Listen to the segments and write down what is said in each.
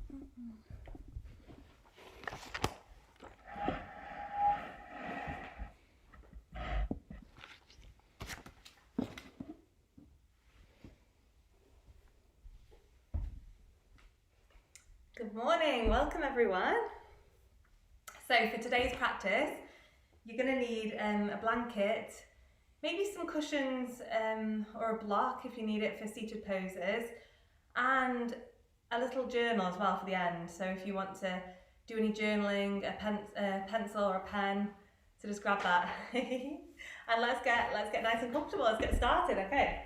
Good morning, welcome everyone. So for today's practice, you're going to need a blanket, maybe some cushions or a block if you need it for seated poses, and a little journal as well for the end. So if you want to do any journaling, a pencil or a pen, so just grab that. And let's get nice and comfortable. Let's get started, okay?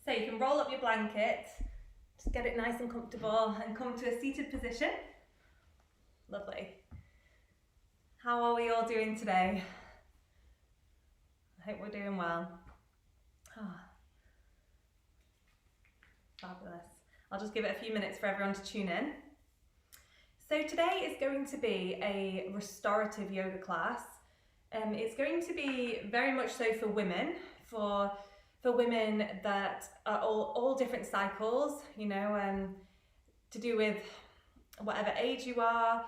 So you can roll up your blanket, just get it nice and comfortable and come to a seated position. Lovely. How are we all doing today? I hope we're doing well. Fabulous. I'll just give it a few minutes for everyone to tune in. So today is going to be a restorative yoga class. It's going to be very much so for women, for women that are all different cycles, you know, to do with whatever age you are.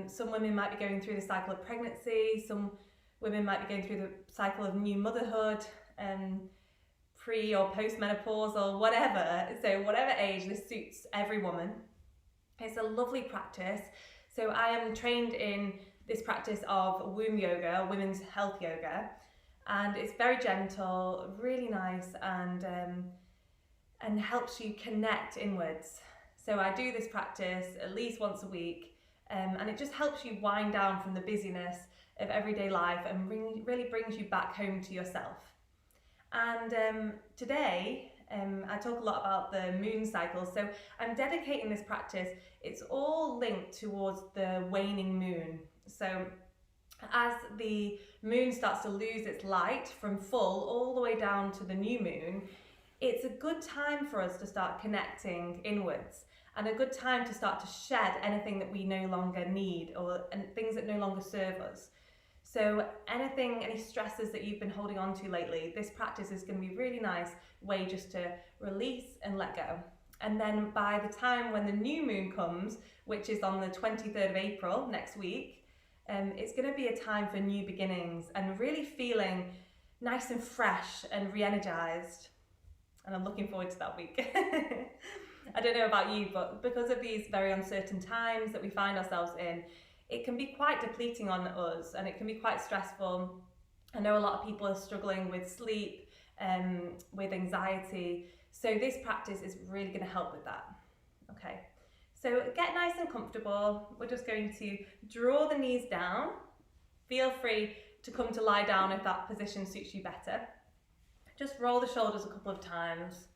Some women might be going through the cycle of pregnancy, some women might be going through the cycle of new motherhood, pre or post-menopause or whatever. So whatever age, this suits every woman. It's a lovely practice. So I am trained in this practice of womb yoga, women's health yoga, and it's very gentle, really nice, and helps you connect inwards. So I do this practice at least once a week, and it just helps you wind down from the busyness of everyday life and really brings you back home to yourself. And today, I talk a lot about the moon cycle, so I'm dedicating this practice. It's all linked towards the waning moon. So as the moon starts to lose its light from full all the way down to the new moon, it's a good time for us to start connecting inwards, and a good time to start to shed anything that we no longer need and things that no longer serve us. So any stresses that you've been holding on to lately, this practice is going to be a really nice way just to release and let go. And then by the time when the new moon comes, which is on the 23rd of April next week, it's going to be a time for new beginnings and really feeling nice and fresh and re-energized. And I'm looking forward to that week. I don't know about you, but because of these very uncertain times that we find ourselves in, it can be quite depleting on us and it can be quite stressful. I know a lot of people are struggling with sleep, with anxiety. So this practice is really going to help with that. Okay, so get nice and comfortable. We're just going to draw the knees down. Feel free to come to lie down if that position suits you better. Just roll the shoulders a couple of times.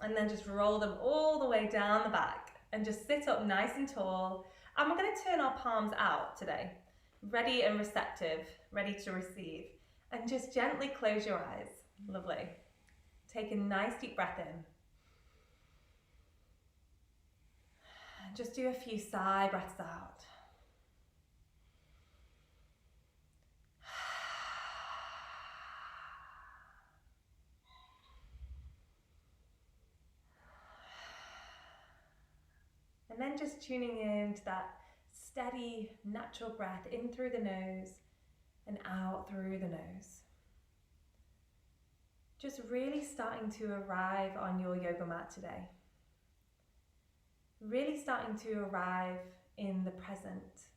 And then just roll them all the way down the back. And just sit up nice and tall. And we're going to turn our palms out today. Ready and receptive, ready to receive. And just gently close your eyes. Lovely. Take a nice deep breath in. Just do a few sigh breaths out. And then just tuning in to that steady, natural breath in through the nose and out through the nose. Just really starting to arrive on your yoga mat today. Really starting to arrive in the present.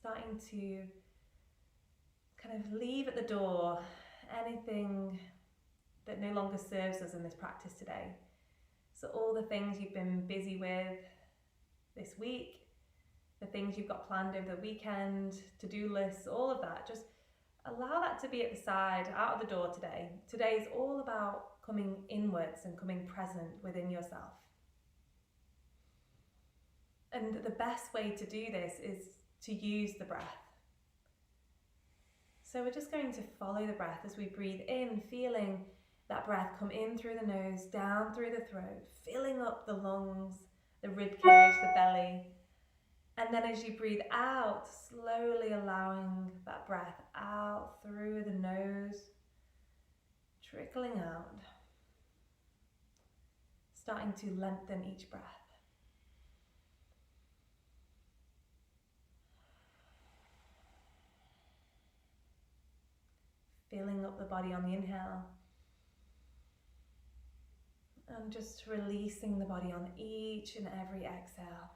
Starting to kind of leave at the door anything that no longer serves us in this practice today. So all the things you've been busy with this week, the things you've got planned over the weekend, to-do lists, all of that, just allow that to be at the side, out of the door today. Today is all about coming inwards and coming present within yourself. And the best way to do this is to use the breath. So we're just going to follow the breath as we breathe in, feeling that breath come in through the nose, down through the throat, filling up the lungs, the rib cage, the belly. And then as you breathe out, slowly allowing that breath out through the nose, trickling out, starting to lengthen each breath. Filling up the body on the inhale, and just releasing the body on each and every exhale.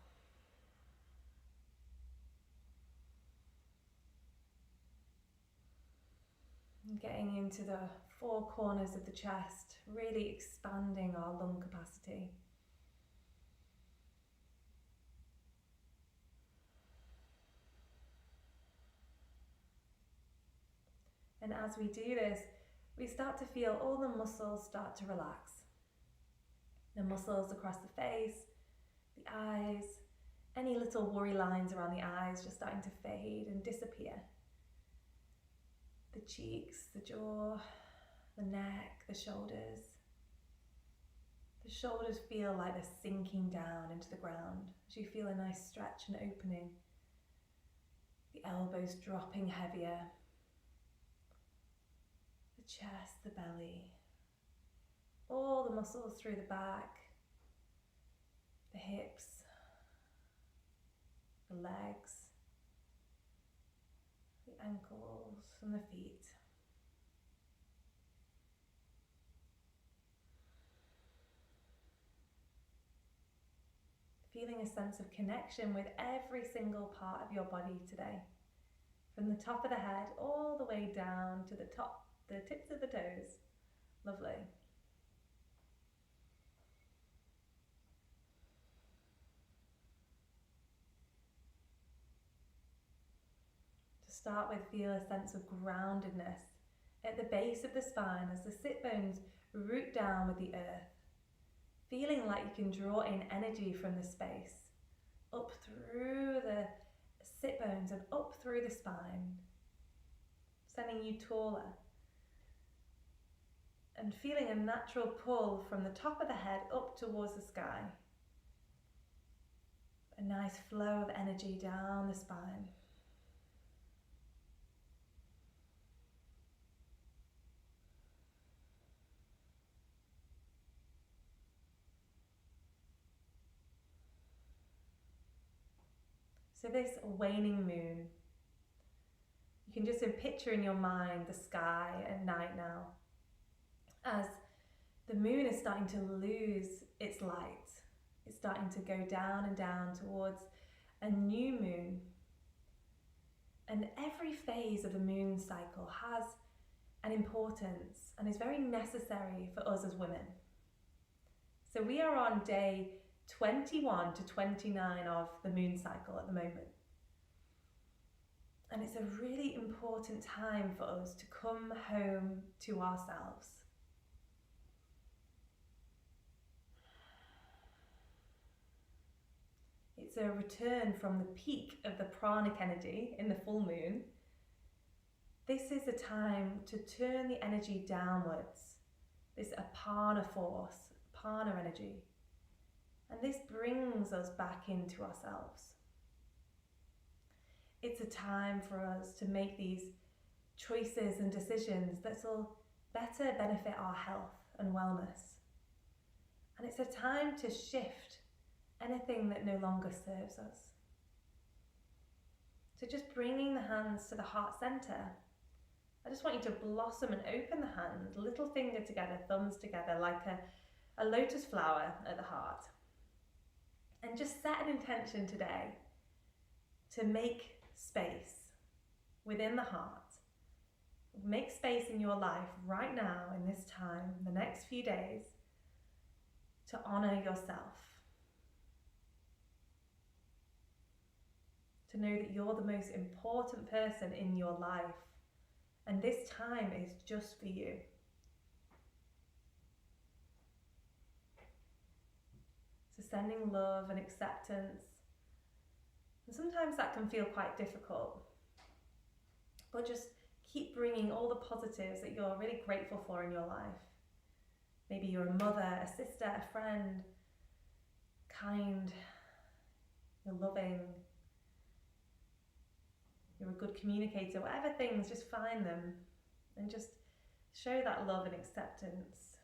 And getting into the four corners of the chest, really expanding our lung capacity. And as we do this, we start to feel all the muscles start to relax. The muscles across the face, the eyes, any little worry lines around the eyes just starting to fade and disappear. The cheeks, the jaw, the neck, the shoulders. The shoulders feel like they're sinking down into the ground as you feel a nice stretch and opening. The elbows dropping heavier. The chest, the belly. All the muscles through the back, the hips, the legs, the ankles and the feet. Feeling a sense of connection with every single part of your body today. From the top of the head all the way down to the tips of the toes. Lovely. To start with, feel a sense of groundedness at the base of the spine as the sit bones root down with the earth. Feeling like you can draw in energy from the space, up through the sit bones and up through the spine, sending you taller. And feeling a natural pull from the top of the head up towards the sky. A nice flow of energy down the spine. So this waning moon, you can just picture in your mind the sky at night now, as the moon is starting to lose its light. It's starting to go down and down towards a new moon. And every phase of the moon cycle has an importance and is very necessary for us as women. So we are on day 21 to 29 of the moon cycle at the moment. And it's a really important time for us to come home to ourselves. It's a return from the peak of the pranic energy in the full moon. This is a time to turn the energy downwards, this apana force, apana energy. And this brings us back into ourselves. It's a time for us to make these choices and decisions that will better benefit our health and wellness. And it's a time to shift anything that no longer serves us. So just bringing the hands to the heart center. I just want you to blossom and open the hand, little finger together, thumbs together, like a lotus flower at the heart. And just set an intention today to make space within the heart. Make space in your life right now, in this time, the next few days, to honor yourself. To know that you're the most important person in your life, and this time is just for you. So sending love and acceptance. And sometimes that can feel quite difficult, but just keep bringing all the positives that you're really grateful for in your life. Maybe you're a mother, a sister, a friend, kind, you're loving, you're a good communicator, whatever things, just find them and just show that love and acceptance.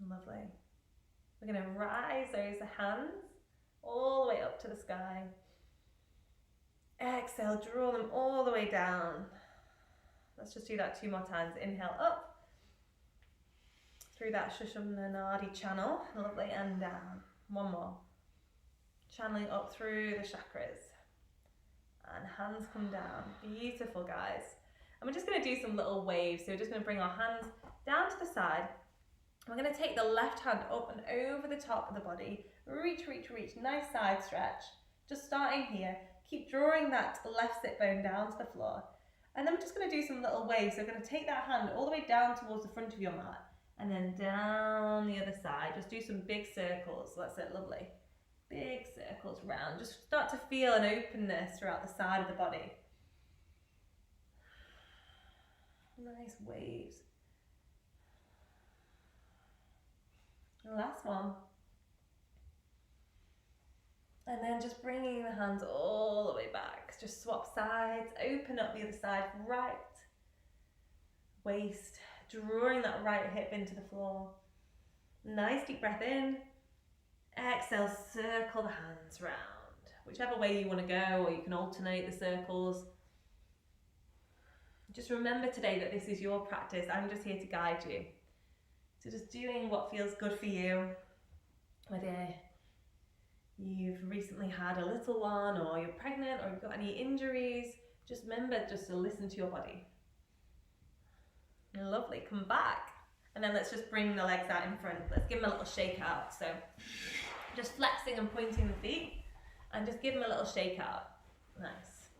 Lovely. We're going to rise those hands all the way up to the sky. Exhale, draw them all the way down. Let's just do that 2 more times. Inhale up through that Sushumna Nadi channel. Lovely, and down. 1 more. Channeling up through the chakras. And hands come down. Beautiful, guys. And we're just going to do some little waves. So we're just going to bring our hands down to the side. We're going to take the left hand up and over the top of the body. Reach, reach, reach. Nice side stretch. Just starting here. Keep drawing that left sit bone down to the floor. And then we're just going to do some little waves. So we're going to take that hand all the way down towards the front of your mat. And then down the other side. Just do some big circles. That's it, lovely. Big circles round. Just start to feel an openness throughout the side of the body. Nice waves. The last one. And then just bringing the hands all the way back. Just swap sides, open up the other side, right waist, drawing that right hip into the floor. Nice deep breath in. Exhale, circle the hands round. Whichever way you want to go, or you can alternate the circles. Just remember today that this is your practice. I'm just here to guide you. So just doing what feels good for you, whether you've recently had a little one, or you're pregnant, or you've got any injuries, just remember just to listen to your body. Lovely, come back. And then let's just bring the legs out in front. Let's give them a little shake out. So just flexing and pointing the feet, and just give them a little shake out. Nice.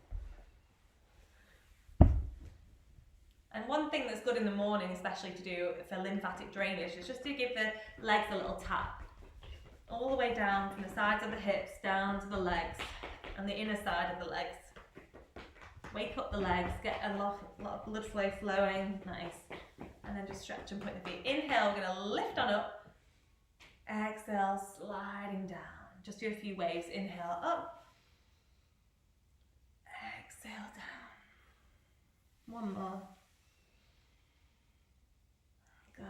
And one thing that's good in the morning, especially to do for lymphatic drainage, is just to give the legs a little tap. All the way down from the sides of the hips, down to the legs, and the inner side of the legs. Wake up the legs, get a lot of blood flow flowing, nice. And then just stretch and point the feet. Inhale, we're going to lift on up. Exhale, sliding down. Just do a few waves. Inhale, up. Exhale, down. 1 more. Good.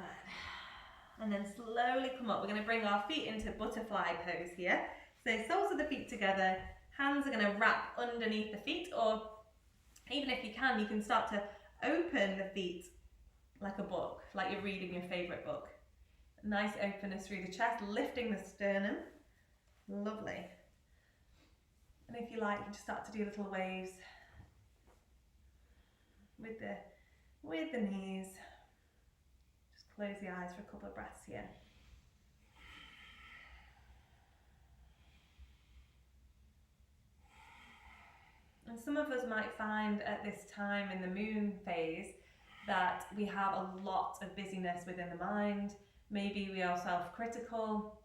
And then slowly come up. We're going to bring our feet into butterfly pose here. So soles of the feet together. Hands are going to wrap underneath the feet, or even if you can start to open the feet like a book, like you're reading your favourite book. Nice openness through the chest, lifting the sternum. Lovely. And if you like, you can just start to do little waves with the knees. Just close the eyes for a couple of breaths here. And some of us might find at this time in the moon phase that we have a lot of busyness within the mind. Maybe we are self-critical,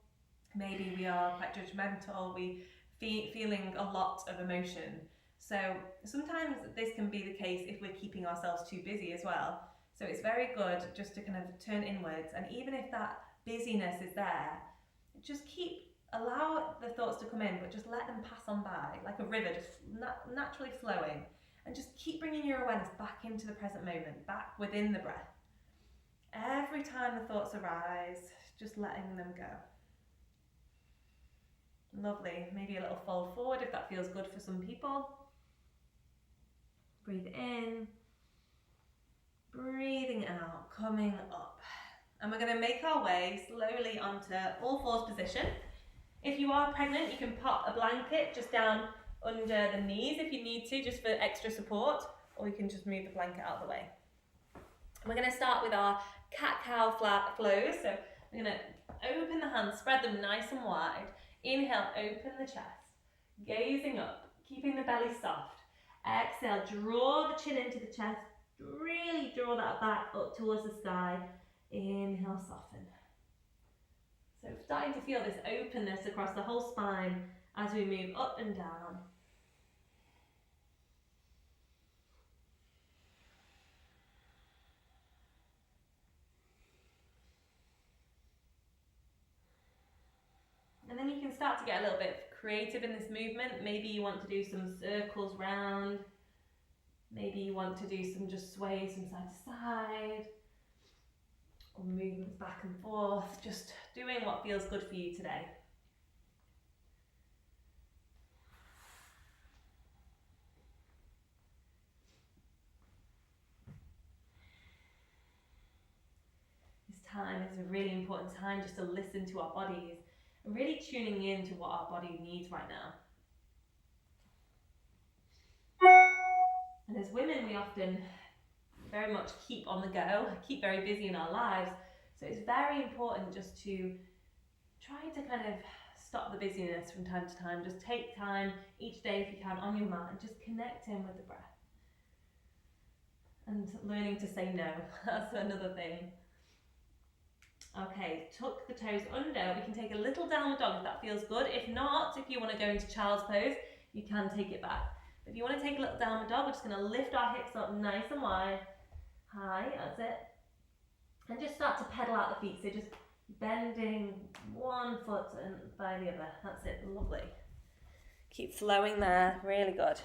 maybe we are quite judgmental, we feeling a lot of emotion. So sometimes this can be the case if we're keeping ourselves too busy as well. So it's very good just to kind of turn inwards, and even if that busyness is there, just allow the thoughts to come in, but just let them pass on by like a river, just naturally flowing. And just keep bringing your awareness back into the present moment, back within the breath. Every time the thoughts arise, just letting them go. Lovely. Maybe a little fold forward if that feels good for some people. Breathe in. Breathing out, coming up. And we're going to make our way slowly onto all fours position. If you are pregnant, you can pop a blanket just down under the knees if you need to, just for extra support, or you can just move the blanket out of the way. We're going to start with our cat-cow flat flows. So we're going to open the hands, spread them nice and wide. Inhale, open the chest, gazing up, keeping the belly soft. Exhale, draw the chin into the chest, really draw that back up towards the sky. Inhale, soften. So starting to feel this openness across the whole spine as we move up and down. And then you can start to get a little bit creative in this movement. Maybe you want to do some circles round. Maybe you want to do some just sways from side to side. Or movements back and forth. Just doing what feels good for you today. Time is a really important time just to listen to our bodies and really tuning in to what our body needs right now. And as women, we often very much keep on the go, keep very busy in our lives. So it's very important just to try to kind of stop the busyness from time to time. Just take time each day if you can on your mat and just connect in with the breath. And learning to say no, that's another thing. Okay, tuck the toes under. We can take a little downward dog if that feels good. If not, if you want to go into child's pose, you can take it back. If you want to take a little downward dog, we're just going to lift our hips up nice and wide. High, that's it. And just start to pedal out the feet. So just bending one foot and by the other. That's it, lovely. Keep flowing there, really good.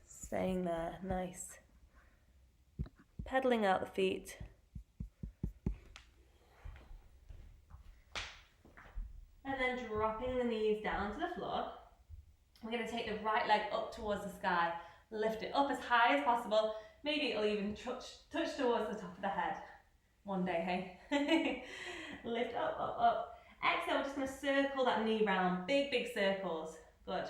Staying there, nice. Pedaling out the feet. And then dropping the knees down to the floor. We're going to take the right leg up towards the sky. Lift it up as high as possible. Maybe it'll even touch towards the top of the head. One day, hey? Lift up, up, up. Exhale, we're just going to circle that knee round. Big, big circles. Good.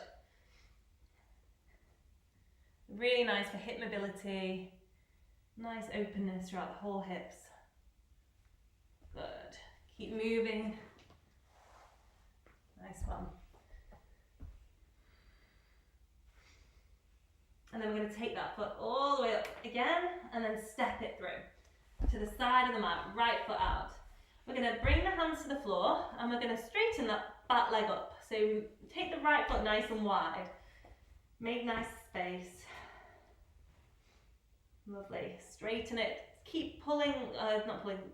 Really nice for hip mobility. Nice openness throughout the whole hips. Good. Keep moving. Nice one. And then we're going to take that foot all the way up again and then step it through to the side of the mat, right foot out. We're going to bring the hands to the floor and we're going to straighten that back leg up. So take the right foot nice and wide. Make nice space. Lovely. Straighten it. Keep pulling,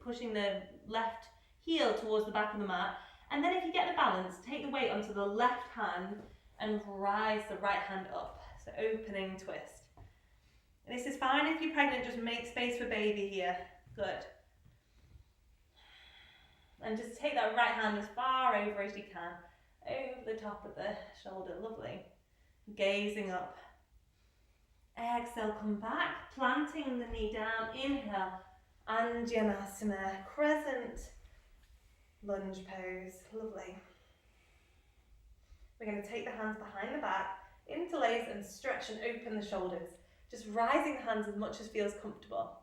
pushing the left heel towards the back of the mat. And then if you get the balance, take the weight onto the left hand and rise the right hand up. So opening twist. And this is fine if you're pregnant, just make space for baby here. Good. And just take that right hand as far over as you can. Over the top of the shoulder. Lovely. Gazing up. Exhale, come back, planting the knee down, inhale, Anjanasana, crescent lunge pose, lovely. We're going to take the hands behind the back, interlace and stretch and open the shoulders, just rising the hands as much as feels comfortable.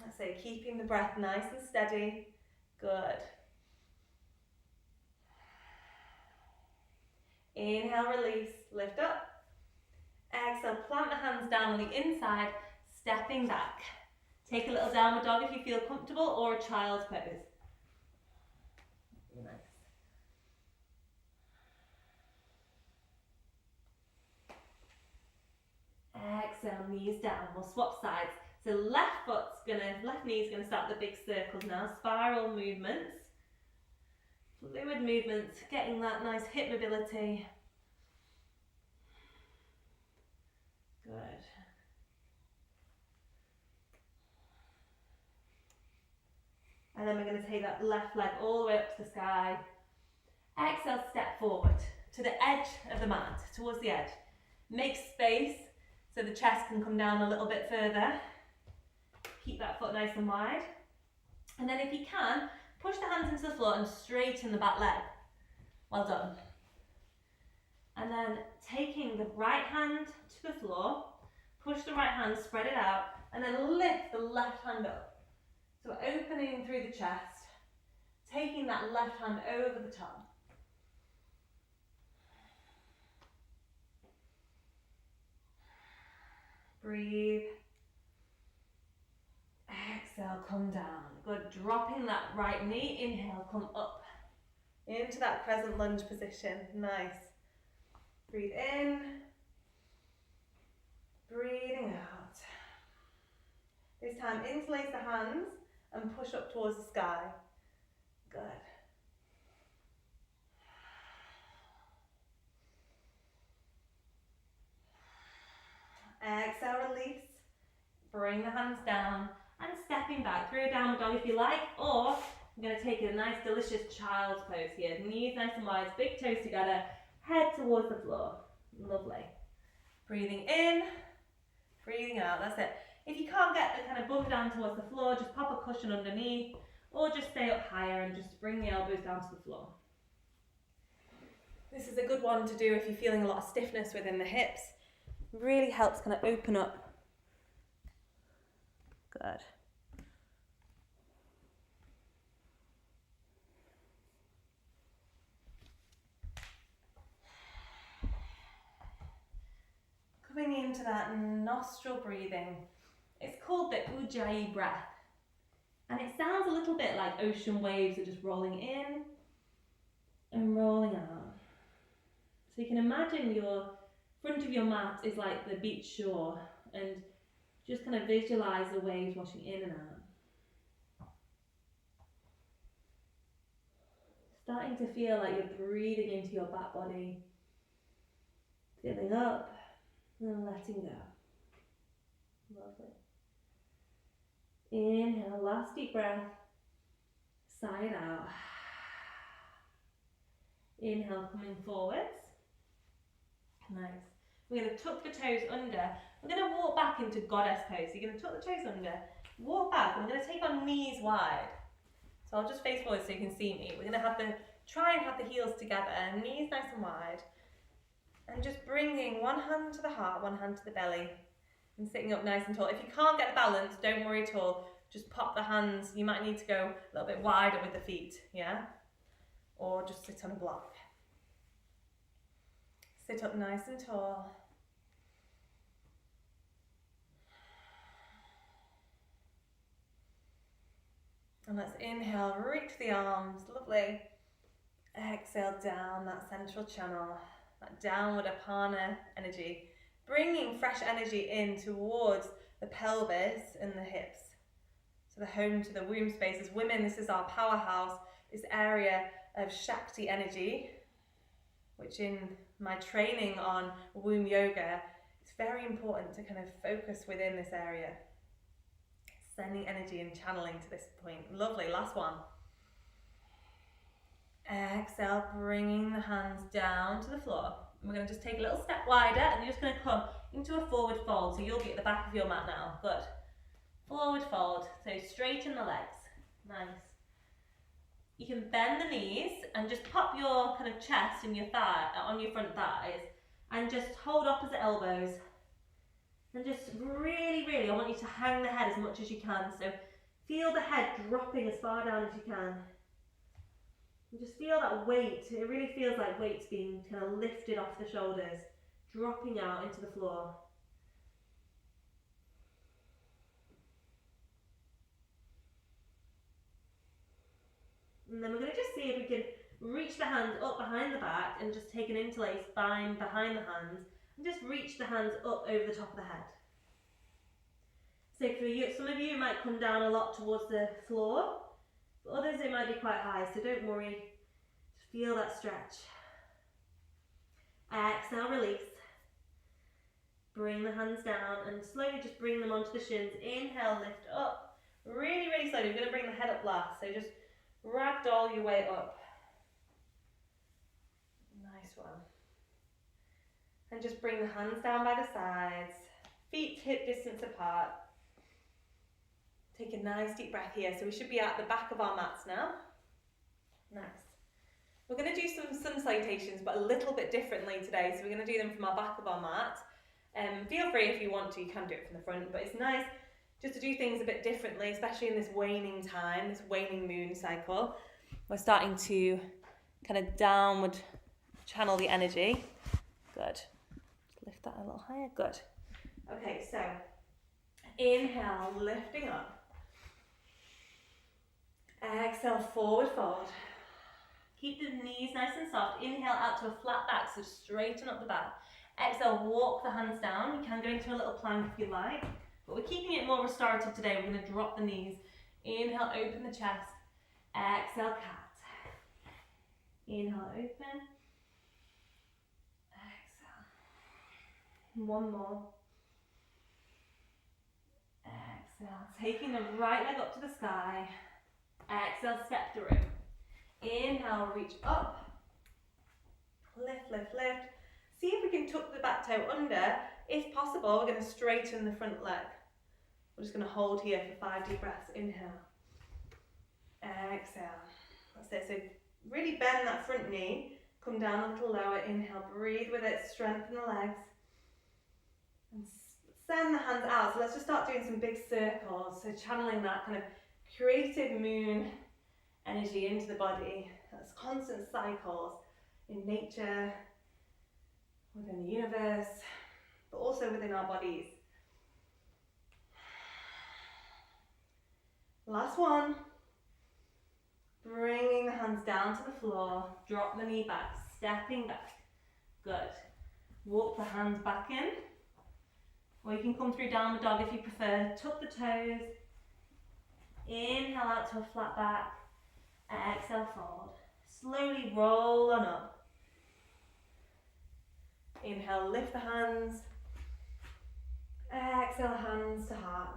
Let's say keeping the breath nice and steady, good. Inhale, release, lift up. Exhale, plant the hands down on the inside, stepping back. Take a little downward dog if you feel comfortable or a child's pose. Nice. Exhale, knees down. We'll swap sides. So left knee is gonna start the big circles now. Spiral movements. Fluid movements, getting that nice hip mobility. Good. And then we're going to take that left leg all the way up to the sky. Exhale, step forward to the edge of the mat, towards the edge. Make space so the chest can come down a little bit further. Keep that foot nice and wide. And then if you can, push the hands into the floor and straighten the back leg. Well done. And then taking the right hand to the floor, push the right hand, spread it out, and then lift the left hand up. So opening through the chest, taking that left hand over the top. Breathe. Exhale, come down. Good, dropping that right knee, inhale, come up. Into that crescent lunge position, nice. Breathe in, breathing out. This time interlace the hands and push up towards the sky. Good. Exhale, release. Bring the hands down and stepping back through a downward dog if you like, or I'm going to take a nice delicious child's pose here. Knees nice and wide, big toes together, head towards the floor. Lovely. Breathing in, breathing out, that's it. If you can't get the kind of bum down towards the floor, just pop a cushion underneath, or just stay up higher and just bring the elbows down to the floor. This is a good one to do if you're feeling a lot of stiffness within the hips. Really helps kind of open up. Good. Coming into that nostril breathing. It's called the Ujjayi breath. And it sounds a little bit like ocean waves are just rolling in and rolling out. So you can imagine your front of your mat is like the beach shore, and just kind of visualize the waves washing in and out. Starting to feel like you're breathing into your back body, filling up and letting go. Lovely. Inhale, last deep breath, side out. Inhale, coming forwards. Nice. We're going to tuck the toes under. We're going to walk back into goddess pose. So you're going to tuck the toes under, walk back, and we're going to take our knees wide. So I'll just face forward so you can see me. We're going to try and have the heels together, knees nice and wide. And just bringing one hand to the heart, one hand to the belly. And sitting up nice and tall. If you can't get the balance, don't worry at all. Just pop the hands. You might need to go a little bit wider with the feet, yeah? Or just sit on a block. Sit up nice and tall. And let's inhale, reach the arms, lovely. Exhale down that central channel, that downward apana energy. Bringing fresh energy in towards the pelvis and the hips. So the home to the womb space. As women, this is our powerhouse, this area of Shakti energy, which in my training on womb yoga, it's very important to kind of focus within this area. Sending energy and channeling to this point. Lovely, last one. Exhale, bringing the hands down to the floor. We're going to just take a little step wider and you're just going to come into a forward fold. So you'll be at the back of your mat now. Good. Forward fold. So straighten the legs. Nice. You can bend the knees and just pop your kind of chest and your thigh on your front thighs and just hold opposite elbows. And just really, really, I want you to hang the head as much as you can. So feel the head dropping as far down as you can. And just feel that weight. It really feels like weight's being kind of lifted off the shoulders, dropping out into the floor. And then we're going to just see if we can reach the hands up behind the back and just take an interlace spine behind the hands and just reach the hands up over the top of the head. So for you, some of you it might come down a lot towards the floor. For others it might be quite high, so don't worry. Just feel that stretch. Exhale, release. Bring the hands down and slowly just bring them onto the shins. Inhale, lift up. Really, really slowly. We're going to bring the head up last, so just ragdoll your way up. Nice one. And just bring the hands down by the sides. Feet hip distance apart. Take a nice deep breath here. So we should be at the back of our mats now. Nice. We're going to do some sun salutations, but a little bit differently today. So we're going to do them from our back of our mat. Feel free if you want to, you can do it from the front, but it's nice just to do things a bit differently, especially in this waning time, this waning moon cycle. We're starting to kind of downward channel the energy. Good. Just lift that a little higher. Good. Okay, so inhale, lifting up. Exhale, forward fold. Keep the knees nice and soft. Inhale out to a flat back, so straighten up the back. Exhale, walk the hands down. You can go into a little plank if you like, but we're keeping it more restorative today. We're going to drop the knees Inhale, open the chest. Exhale, cat. Inhale, open. Exhale. One more. Exhale. Taking the right leg up to the sky. Exhale, step through. Inhale, reach up. Lift, lift, lift. See if we can tuck the back toe under. If possible, we're going to straighten the front leg. We're just going to hold here for 5 deep breaths. Inhale. Exhale. That's it. So really bend that front knee. Come down a little lower. Inhale. Breathe with it. Strengthen the legs. And send the hands out. So let's just start doing some big circles. So channeling that kind of creative moon energy into the body. That's constant cycles in nature, within the universe, but also within our bodies. Last one. Bringing the hands down to the floor. Drop the knee back, stepping back. Good. Walk the hands back in. Or you can come through downward dog if you prefer. Tuck the toes. Inhale out to a flat back. Exhale, fold. Slowly roll on up. Inhale, lift the hands. Exhale, hands to heart.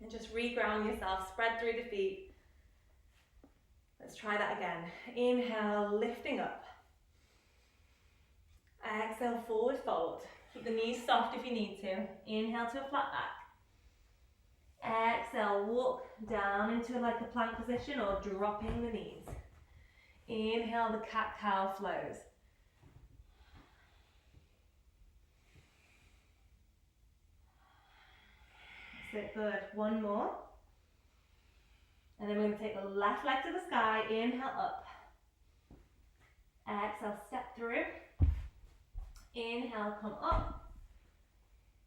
And just reground yourself, spread through the feet. Let's try that again. Inhale, lifting up. Exhale, forward fold. Keep the knees soft if you need to. Inhale to a flat back. Exhale, walk down into like a plank position or dropping the knees. Inhale, the cat-cow flows. That's it, good. One more. And then we're going to take the left leg to the sky. Inhale, up. Exhale, step through. Inhale, come up.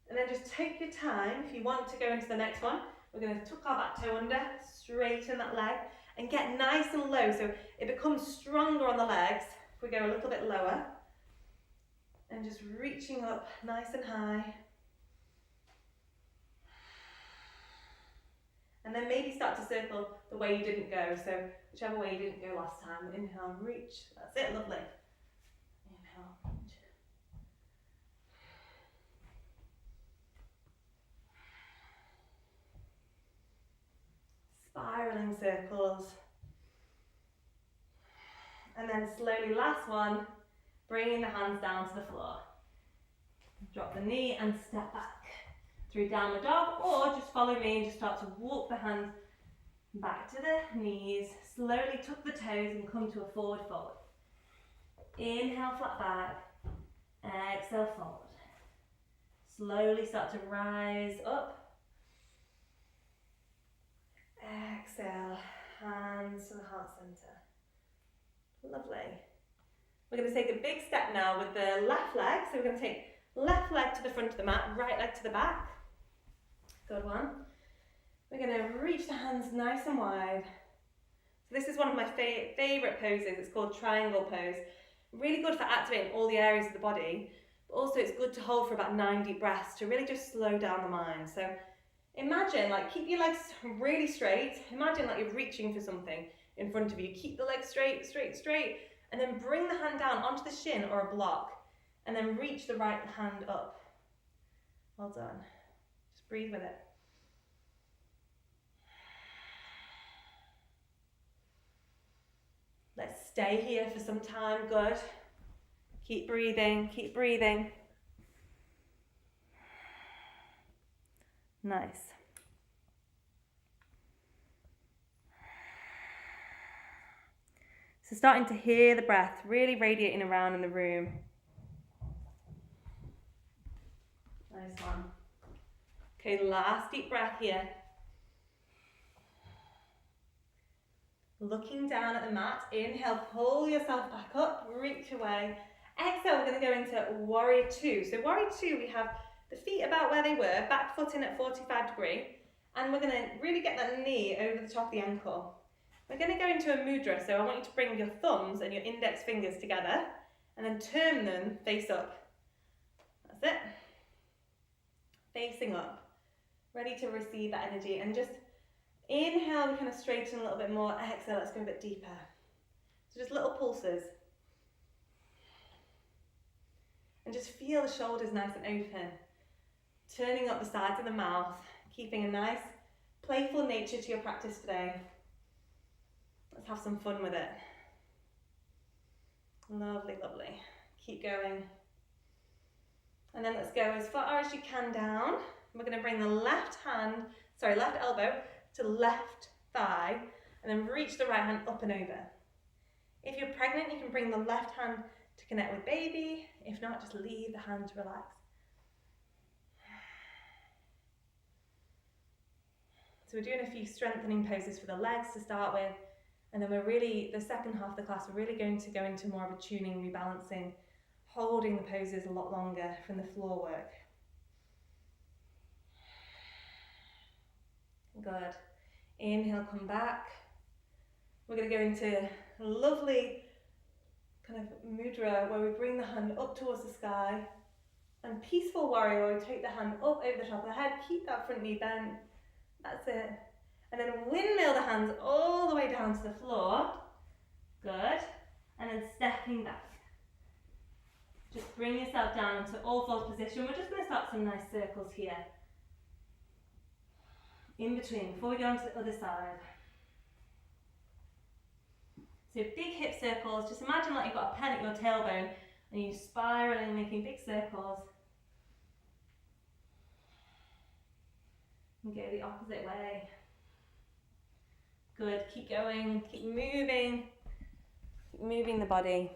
And then just take your time. If you want to go into the next one, we're going to tuck our back toe under, straighten that leg, and get nice and low so it becomes stronger on the legs. If we go a little bit lower, and just reaching up nice and high. And then maybe start to circle the way you didn't go. So whichever way you didn't go last time. Inhale, reach. That's it, lovely. Inhale, reach. Spiraling circles. And then slowly, last one, bringing the hands down to the floor. Drop the knee and step back through downward dog, or just follow me and just start to walk the hands back to the knees. Slowly tuck the toes and come to a forward fold. Inhale, flat back. Exhale, fold. Slowly start to rise up. Exhale, hands to the heart center. Lovely. We're going to take a big step now with the left leg. So we're going to take left leg to the front of the mat, right leg to the back. Good one. We're going to reach the hands nice and wide. So this is one of my favourite poses. It's called triangle pose. Really good for activating all the areas of the body, but also it's good to hold for about 9 deep breaths to really just slow down the mind. So imagine, like, keep your legs really straight. Imagine like you're reaching for something in front of you. Keep the legs straight, straight, straight, and then bring the hand down onto the shin or a block, and then reach the right hand up. Well done. Just breathe with it. Let's stay here for some time. Good. Keep breathing, keep breathing. Nice. So starting to hear the breath really radiating around in the room. Nice one. Okay, last deep breath here. Looking down at the mat. Inhale, pull yourself back up, reach away. Exhale, we're going to go into warrior two. So warrior two, we have the feet about where they were, back foot in at 45 degrees, and we're going to really get that knee over the top of the ankle. We're going to go into a mudra, so I want you to bring your thumbs and your index fingers together, and then turn them face up. That's it. Facing up. Ready to receive that energy, and just Inhale, we kind of straighten a little bit more. Exhale, let's go a bit deeper. So just little pulses. And just feel the shoulders nice and open. Turning up the sides of the mouth, keeping a nice playful nature to your practice today. Let's have some fun with it. Lovely, lovely. Keep going. And then let's go as far as you can down. We're going to bring the left elbow to left thigh, and then reach the right hand up and over. If you're pregnant, you can bring the left hand to connect with baby. If not, just leave the hand to relax. So we're doing a few strengthening poses for the legs to start with, and then the second half of the class, we're really going to go into more of a tuning, rebalancing, holding the poses a lot longer from the floor work. Good. Inhale, come back. We're going to go into a lovely kind of mudra where we bring the hand up towards the sky, and peaceful warrior where we take the hand up over the top of the head, keep that front knee bent. That's it. And then windmill the hands all the way down to the floor. Good. And then stepping back. Just bring yourself down into all fours position. We're just going to start some nice circles here. In between, before we go on to the other side. So big hip circles. Just imagine like you've got a pen at your tailbone and you're spiraling, making big circles. And go the opposite way. Good, keep going, keep moving the body.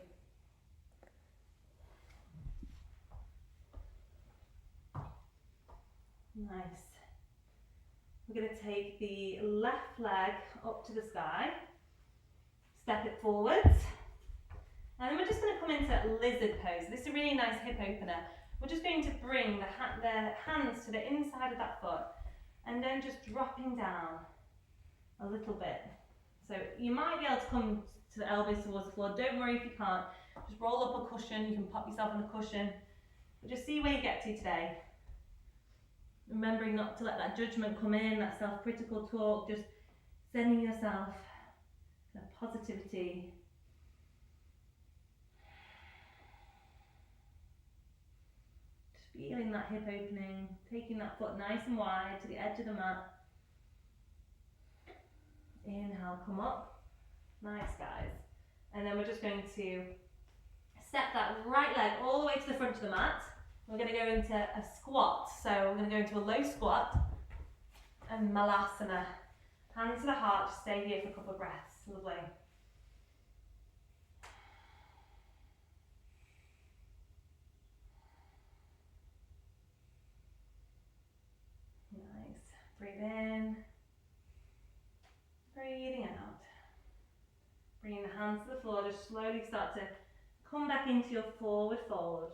Nice. We're going to take the left leg up to the sky, step it forwards, and then we're just going to come into lizard pose. This is a really nice hip opener. We're just going to bring the hands to the inside of that foot, and then just dropping down a little bit. So you might be able to come to the elbows towards the floor. Don't worry if you can't. Just roll up a cushion. You can pop yourself on a cushion. But just see where you get to today. Remembering not to let that judgment come in, that self-critical talk. Just sending yourself that positivity. Just feeling that hip opening. Taking that foot nice and wide to the edge of the mat. Inhale, come up. Nice, guys. And then we're just going to step that right leg all the way to the front of the mat. We're going to go into a squat. So we're going to go into a low squat and malasana. Hands to the heart, just stay here for a couple of breaths. Lovely. Nice. Breathe in. Breathing out. Bringing the hands to the floor, just slowly start to come back into your forward fold.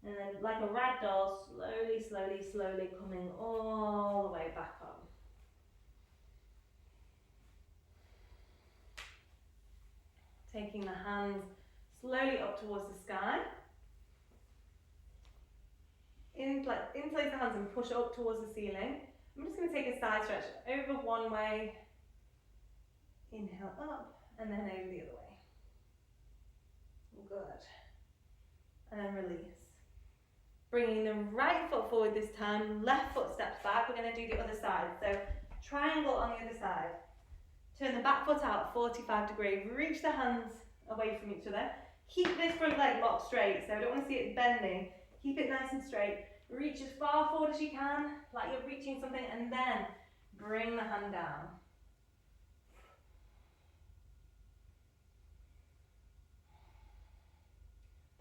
And then like a rag doll, slowly, slowly, slowly coming all the way back up. Taking the hands slowly up towards the sky. Place the hands and push up towards the ceiling. I'm just going to take a side stretch over one way. Inhale up and then over the other way. Good. And then release. Bringing the right foot forward this time, left foot steps back. We're going to do the other side. So triangle on the other side. Turn the back foot out 45 degrees. Reach the hands away from each other. Keep this front leg locked straight. So I don't want to see it bending. Keep it nice and straight. Reach as far forward as you can, like you're reaching something, and then bring the hand down.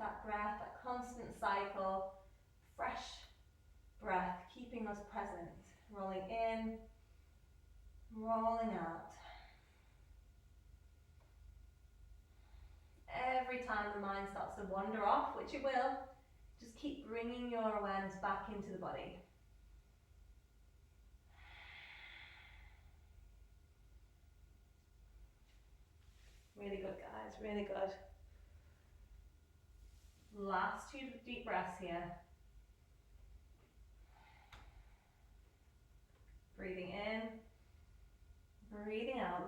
That breath, that constant cycle, fresh breath, keeping us present. Rolling in, rolling out. Every time the mind starts to wander off, which it will, just keep bringing your awareness back into the body. Really good, guys, really good. Last 2 deep breaths here. Breathing in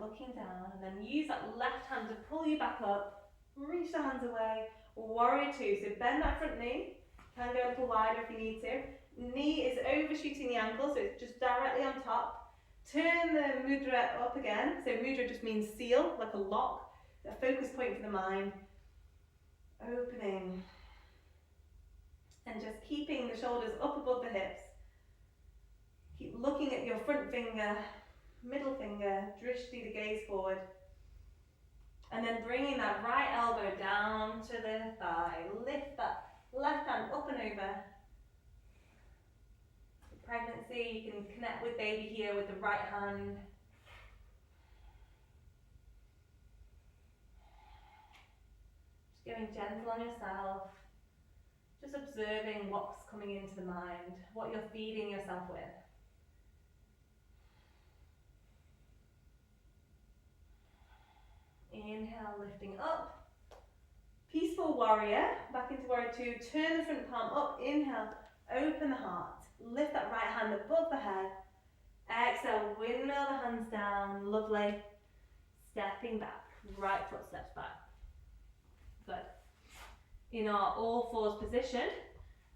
looking down, and then use that left hand to pull you back up. Reach the hands away. Warrior two. So bend that front knee. Can go a little wider if you need to. Knee is overshooting the ankle, so it's just directly on top. Turn the mudra up again. So mudra just means seal, like a lock. A focus point for the mind. Opening. And just keeping the shoulders up above the hips. Keep looking at your front finger, middle finger, drishti the gaze forward. And then bringing that right elbow down to the thigh. Lift that left hand up and over. Pregnancy, you can connect with baby here with the right hand. Just going gentle on yourself. Just observing what's coming into the mind, what you're feeding yourself with. Inhale, lifting up. Peaceful warrior, back into warrior two. Turn the front palm up, inhale, open the heart. Lift that right hand above the head. Exhale, windmill the hands down, lovely. Stepping back, right foot steps back. Good. In our all fours position,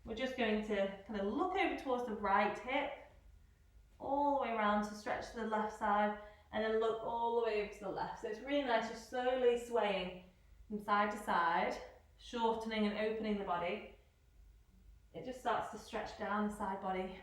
we're just going to kind of look over towards the right hip, all the way around to stretch to the left side, and then look all the way over to the left. So it's really nice, just slowly swaying from side to side, shortening and opening the body. It just starts to stretch down the side body.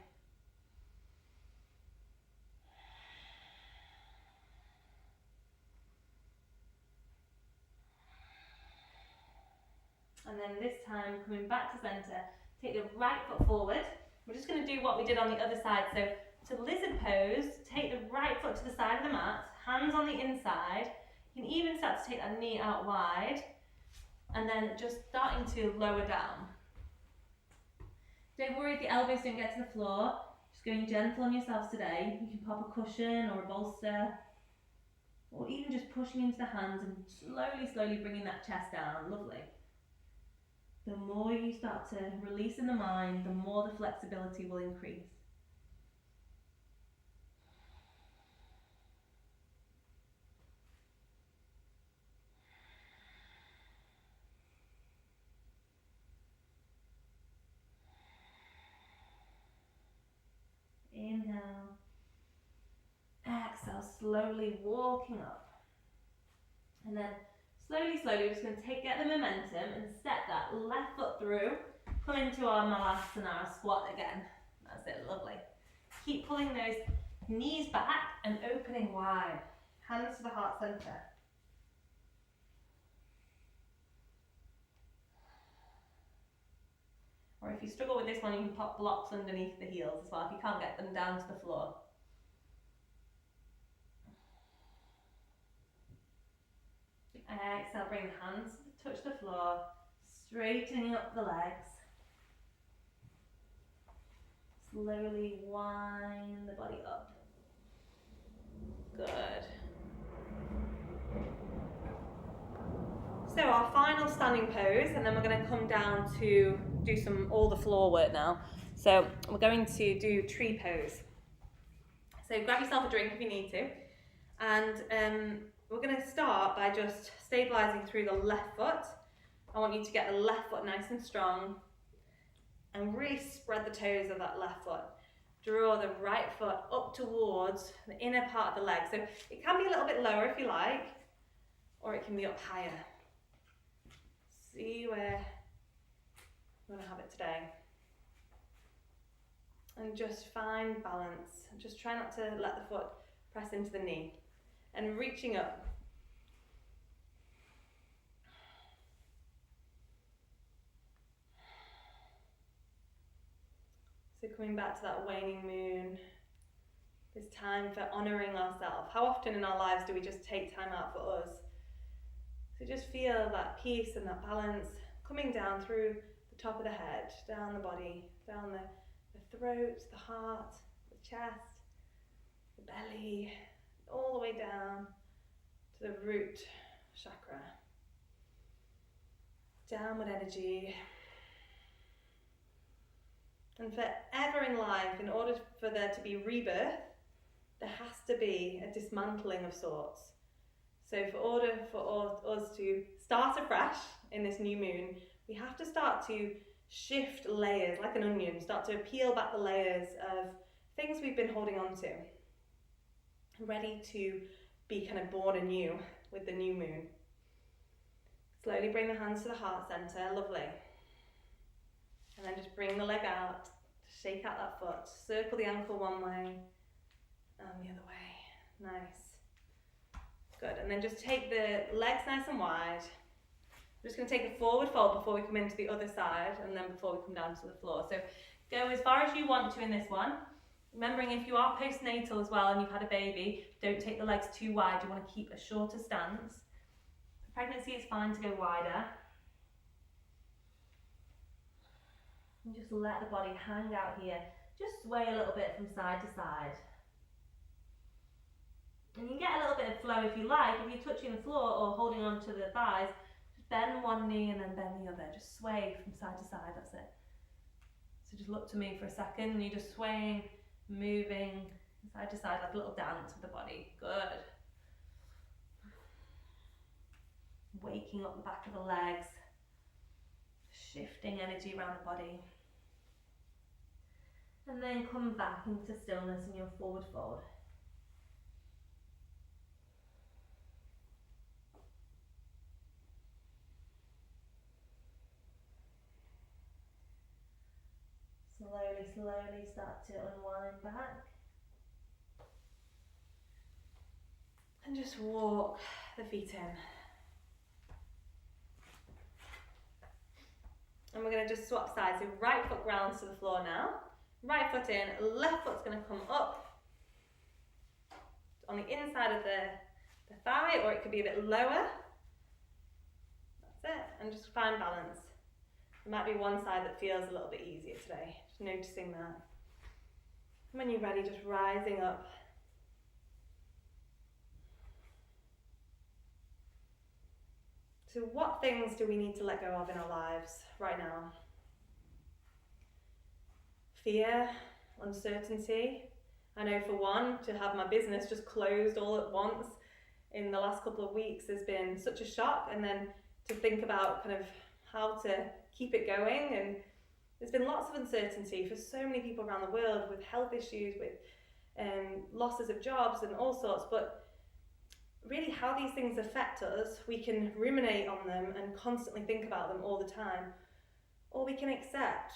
And then this time, coming back to center, take the right foot forward. We're just going to do what we did on the other side. So to lizard pose, take the right foot to the side of the mat, hands on the inside. You can even start to take that knee out wide, and then just starting to lower down. Don't worry if the elbows don't get to the floor. Just going gentle on yourselves today. You can pop a cushion or a bolster, or even just pushing into the hands and slowly bringing that chest down. Lovely. The more you start to release in the mind, the more the flexibility will increase. Inhale. Exhale, slowly walking up. And then slowly, we're just going to get the momentum and step that left foot through. Come into our malasana, our squat again. That's it, lovely. Keep pulling those knees back and opening wide. Hands to the heart center. Or if you struggle with this one, you can pop blocks underneath the heels as well if you can't get them down to the floor. Exhale, bring the hands to touch the floor, straightening up the legs. Slowly wind the body up. Good. So our final standing pose, and then we're going to come down to do all the floor work now. So we're going to do tree pose. So grab yourself a drink if you need to, and we're going to start by just stabilizing through the left foot. I want you to get the left foot nice and strong and really spread the toes of that left foot. Draw the right foot up towards the inner part of the leg. So it can be a little bit lower if you like, or it can be up higher. See where you want to have it today. And just find balance. Just try not to let the foot press into the knee. And reaching up. So coming back to that waning moon, this time for honouring ourselves. How often in our lives do we just take time out for us? So just feel that peace and that balance coming down through the top of the head, down the body, down the throat, the heart, the chest, the belly, all the way down to the root chakra. Downward energy. And forever in life, in order for there to be rebirth, there has to be a dismantling of sorts. So for order for us to start afresh in this new moon, we have to start to shift layers like an onion, start to peel back the layers of things we've been holding on to, ready to be kind of born anew with the new moon. Slowly bring the hands to the heart center, lovely. And then just bring the leg out, shake out that foot, circle the ankle one way and the other way. Nice. Good, and then just take the legs nice and wide. I'm just going to take a forward fold before we come into the other side and then before we come down to the floor. So go as far as you want to in this one. Remembering if you are postnatal as well and you've had a baby, don't take the legs too wide. You want to keep a shorter stance. For pregnancy, it's fine to go wider. And just let the body hang out here. Just sway a little bit from side to side. And you can get a little bit of flow if you like. If you're touching the floor or holding on to the thighs, just bend one knee and then bend the other. Just sway from side to side, that's it. So just look to me for a second and you're just swaying, moving side to side like a little dance with the body. Good. Waking up the back of the legs, shifting energy around the body. And then come back into stillness in your forward fold. Slowly start to unwind back. And just walk the feet in. And we're going to just swap sides. So right foot grounds to the floor now. Right foot in, left foot's going to come up on the inside of the thigh, or it could be a bit lower. That's it. And just find balance. There might be one side that feels a little bit easier today. Just noticing that. And when you're ready, just rising up. So what things do we need to let go of in our lives right now? Fear, uncertainty. I know for one, to have my business just closed all at once in the last couple of weeks has been such a shock, and then to think about kind of how to keep it going, and there's been lots of uncertainty for so many people around the world with health issues, with losses of jobs and all sorts, but really how these things affect us, we can ruminate on them and constantly think about them all the time, or we can accept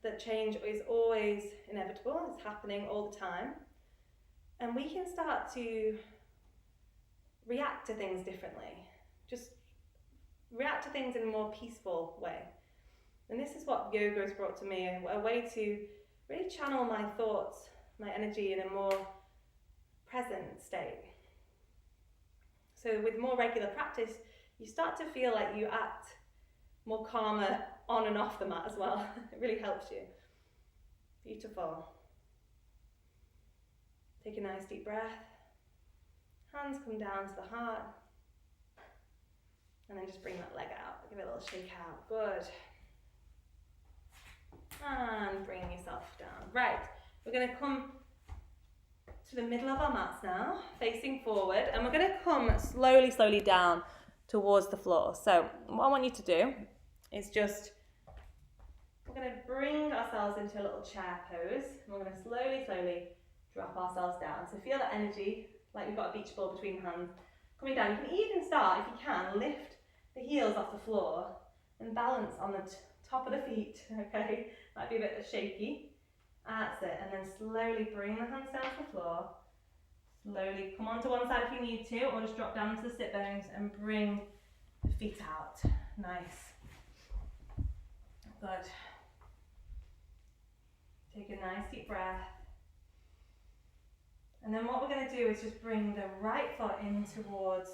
that change is always inevitable, it's happening all the time, and we can start to react to things differently, just react to things in a more peaceful way. And this is what yoga has brought to me, a way to really channel my thoughts, my energy in a more present state. So with more regular practice, you start to feel like you act more calmer on and off the mat as well. It really helps you. Beautiful. Take a nice deep breath. Hands come down to the heart. And then just bring that leg out. Give it a little shake out. Good. And bring yourself down. Right, we're going to come to the middle of our mats now, facing forward, and we're going to come slowly down towards the floor. So what I want you to do is just, we're going to bring ourselves into a little chair pose, and we're going to slowly drop ourselves down. So feel that energy, like we've got a beach ball between hands, coming down. You can even start, if you can, lift the heels off the floor and balance on the top of the feet, okay? Might be a bit shaky. That's it, and then slowly bring the hands down to the floor. Slowly come onto one side if you need to, or just drop down to the sit bones and bring the feet out. Nice. Good. Take a nice deep breath. And then what we're going to do is just bring the right foot in towards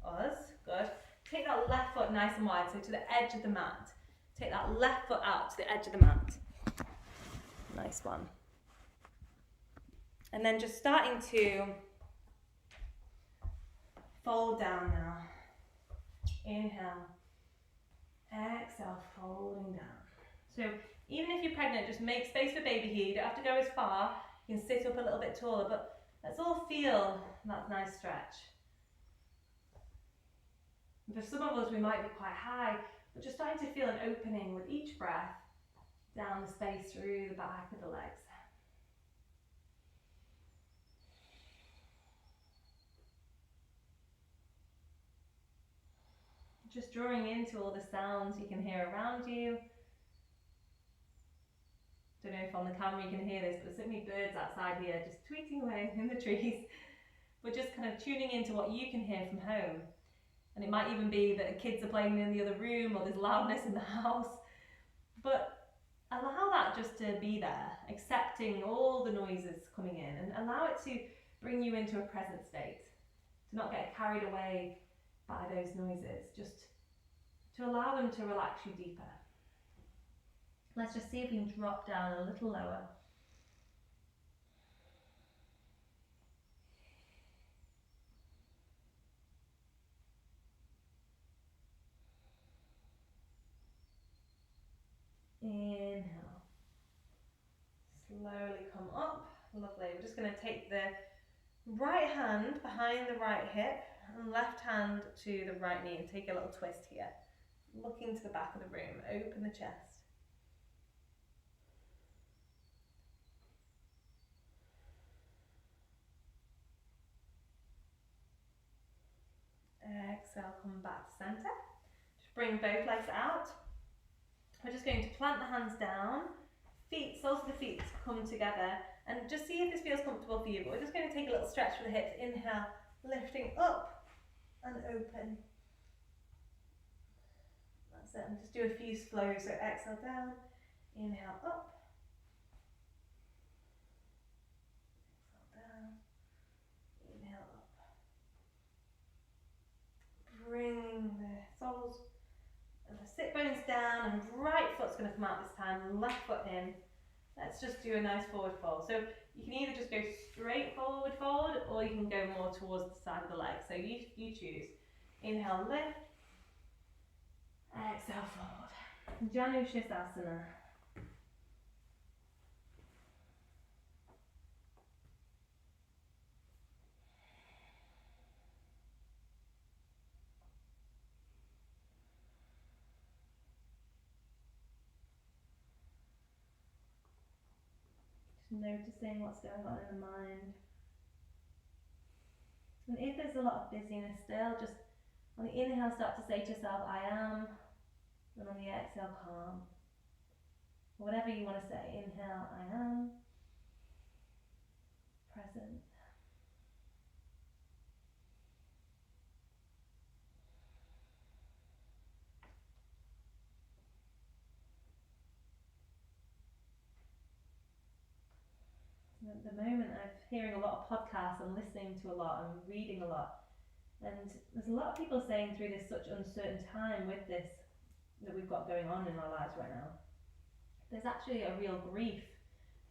us. Good. Take that left foot nice and wide, so to the edge of the mat. Take that left foot out to the edge of the mat. Nice one. And then just starting to fold down now. Inhale. Exhale, folding down. So even if you're pregnant, just make space for baby here. You don't have to go as far. You can sit up a little bit taller, but let's all feel that nice stretch. And for some of us, we might be quite high, but just starting to feel an opening with each breath down the space through the back of the legs. Just drawing into all the sounds you can hear around you. Don't know if on the camera you can hear this, but there's so many birds outside here just tweeting away in the trees. But just kind of tuning into what you can hear from home. And it might even be that kids are playing in the other room or there's loudness in the house. But allow that just to be there, accepting all the noises coming in, and allow it to bring you into a present state. To not get carried away by those noises, just to allow them to relax you deeper. Let's just see if we can drop down a little lower. Inhale. Slowly come up. Lovely. We're just going to take the right hand behind the right hip and left hand to the right knee and take a little twist here. Looking to the back of the room. Open the chest. Exhale, come back to centre. Just bring both legs out. We're just going to plant the hands down, soles of the feet come together, and just see if this feels comfortable for you. But we're just going to take a little stretch for the hips. Inhale, lifting up and open. That's it, and just do a few slows. So exhale down, inhale up, exhale down, inhale up. Bring the soles and the sit bones down, and right foot's going to come out this time, left foot in. Let's just do a nice forward fold. So you can either just go straight forward fold, or you can go more towards the side of the leg. So you choose. Inhale, lift. Exhale, forward. Janushirasana. Noticing what's going on in the mind. And if there's a lot of busyness still, just on the inhale start to say to yourself, I am, and on the exhale, calm. Whatever you want to say. Inhale, I am, present. At the moment I'm hearing a lot of podcasts and listening to a lot and reading a lot, and there's a lot of people saying through this such uncertain time with this that we've got going on in our lives right now, there's actually a real grief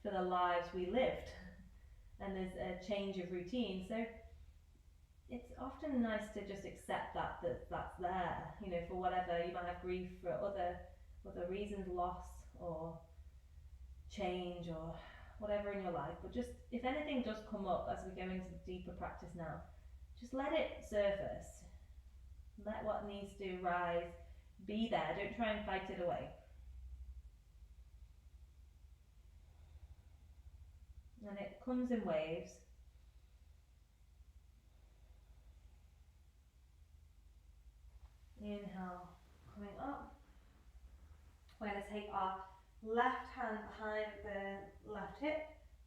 for the lives we lived, and there's a change of routine. So it's often nice to just accept that's there, you know, for whatever. You might have grief for other reasons, loss or change or whatever in your life, but just if anything does come up as we go into deeper practice now, just let it surface. Let what needs to rise be there. Don't try and fight it away. And it comes in waves. Inhale, coming up. We're going to take our left hand behind the left hip,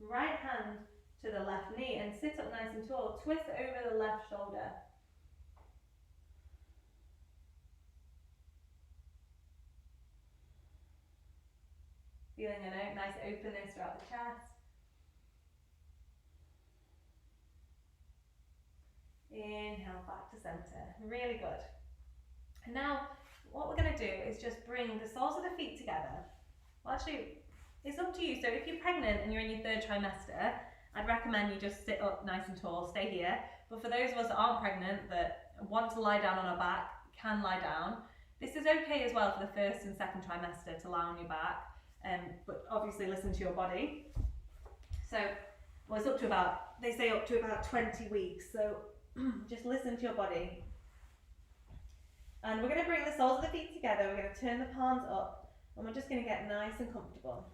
right hand to the left knee, and sit up nice and tall. Twist over the left shoulder. Feeling a nice openness throughout the chest. Inhale, back to center. Really good. And now what we're going to do is just bring the soles of the feet together. Well, actually, it's up to you. So if you're pregnant and you're in your third trimester, I'd recommend you just sit up nice and tall, stay here. But for those of us that aren't pregnant, that want to lie down on our back, can lie down. This is okay as well for the first and second trimester to lie on your back, but obviously listen to your body. So, well, it's up to about, they say up to about 20 weeks. So just listen to your body. And we're going to bring the soles of the feet together. We're going to turn the palms up, and we're just going to get nice and comfortable.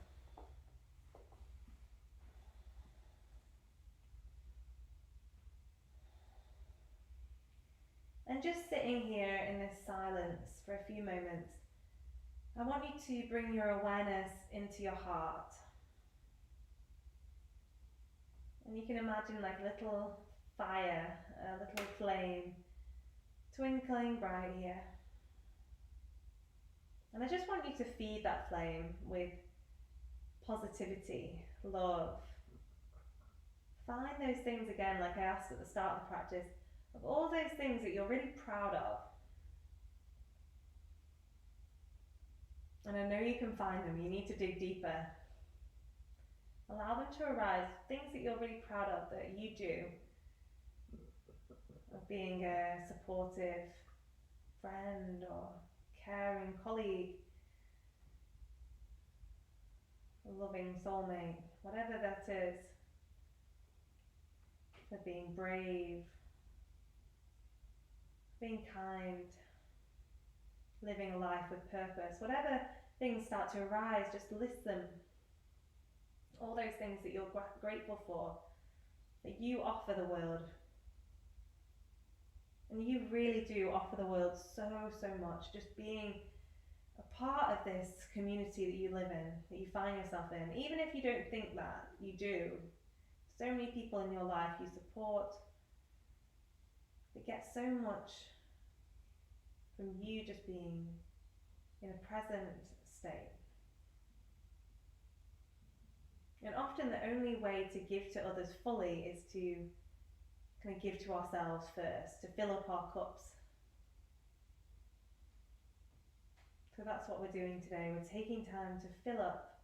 And just sitting here in this silence for a few moments, I want you to bring your awareness into your heart. And you can imagine like a little fire, a little flame, twinkling bright here. And I just want you to feed that flame with positivity, love. Find those things again, like I asked at the start of the practice, of all those things that you're really proud of. And I know you can find them, you need to dig deeper. Allow them to arise, things that you're really proud of that you do. Of being a supportive friend or caring colleague, a loving soulmate, whatever that is. For being brave, being kind, living a life with purpose. Whatever things start to arise, just list them. All those things that you're grateful for, that you offer the world. And you really do offer the world so, so much. Just being a part of this community that you live in, that you find yourself in. Even if you don't think that, you do. So many people in your life you support, that get so much from you just being in a present state. And often the only way to give to others fully is to kind of give to ourselves first, to fill up our cups. So that's what we're doing today. We're taking time to fill up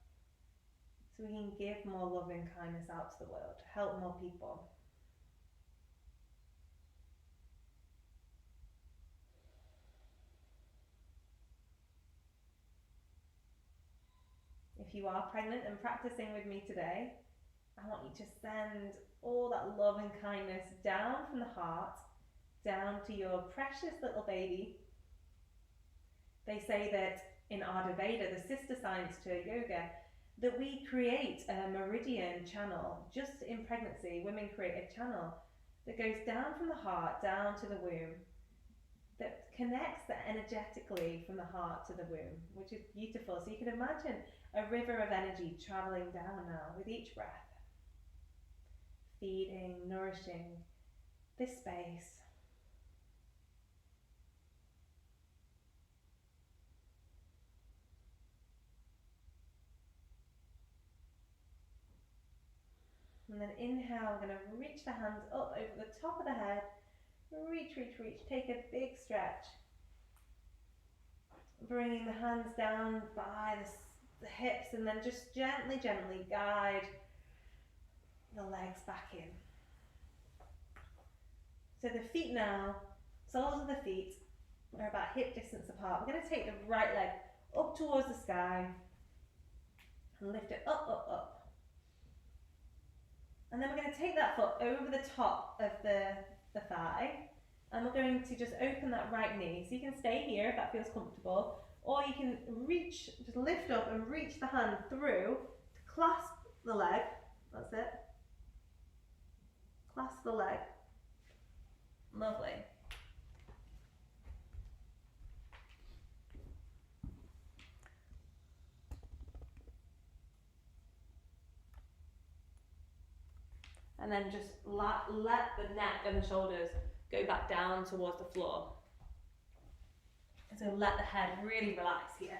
so we can give more love and kindness out to the world, to help more people. If you are pregnant and practicing with me today, I want you to send all that love and kindness down from the heart, down to your precious little baby. They say that in Ayurveda, the sister science to yoga, that we create a meridian channel. Just in pregnancy, women create a channel that goes down from the heart, down to the womb, that connects that energetically from the heart to the womb, which is beautiful. So you can imagine a river of energy traveling down now with each breath, feeding, nourishing this space. And then inhale, we're going to reach the hands up over the top of the head. Reach, reach, reach. Take a big stretch. Bringing the hands down by the hips, and then just gently, gently guide the legs back in. So the feet now, soles of the feet are about hip distance apart. We're going to take the right leg up towards the sky and lift it up, up, up. And then we're going to take that foot over the top of the thigh, and we're going to just open that right knee. So you can stay here if that feels comfortable, or you can reach, just lift up and reach the hand through to clasp the leg. That's it. Clasp the leg. Lovely. And then just let the neck and the shoulders go back down towards the floor. So let the head really relax here.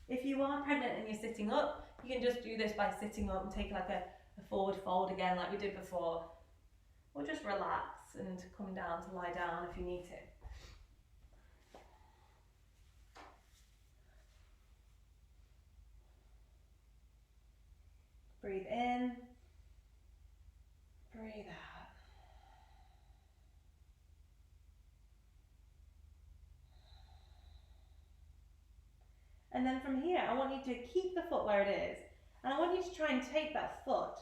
If you are pregnant and you're sitting up, you can just do this by sitting up and take like a forward fold again like we did before. Or just relax and come down to lie down if you need to. Breathe in. Breathe out. And then from here, I want you to keep the foot where it is. And I want you to try and take that foot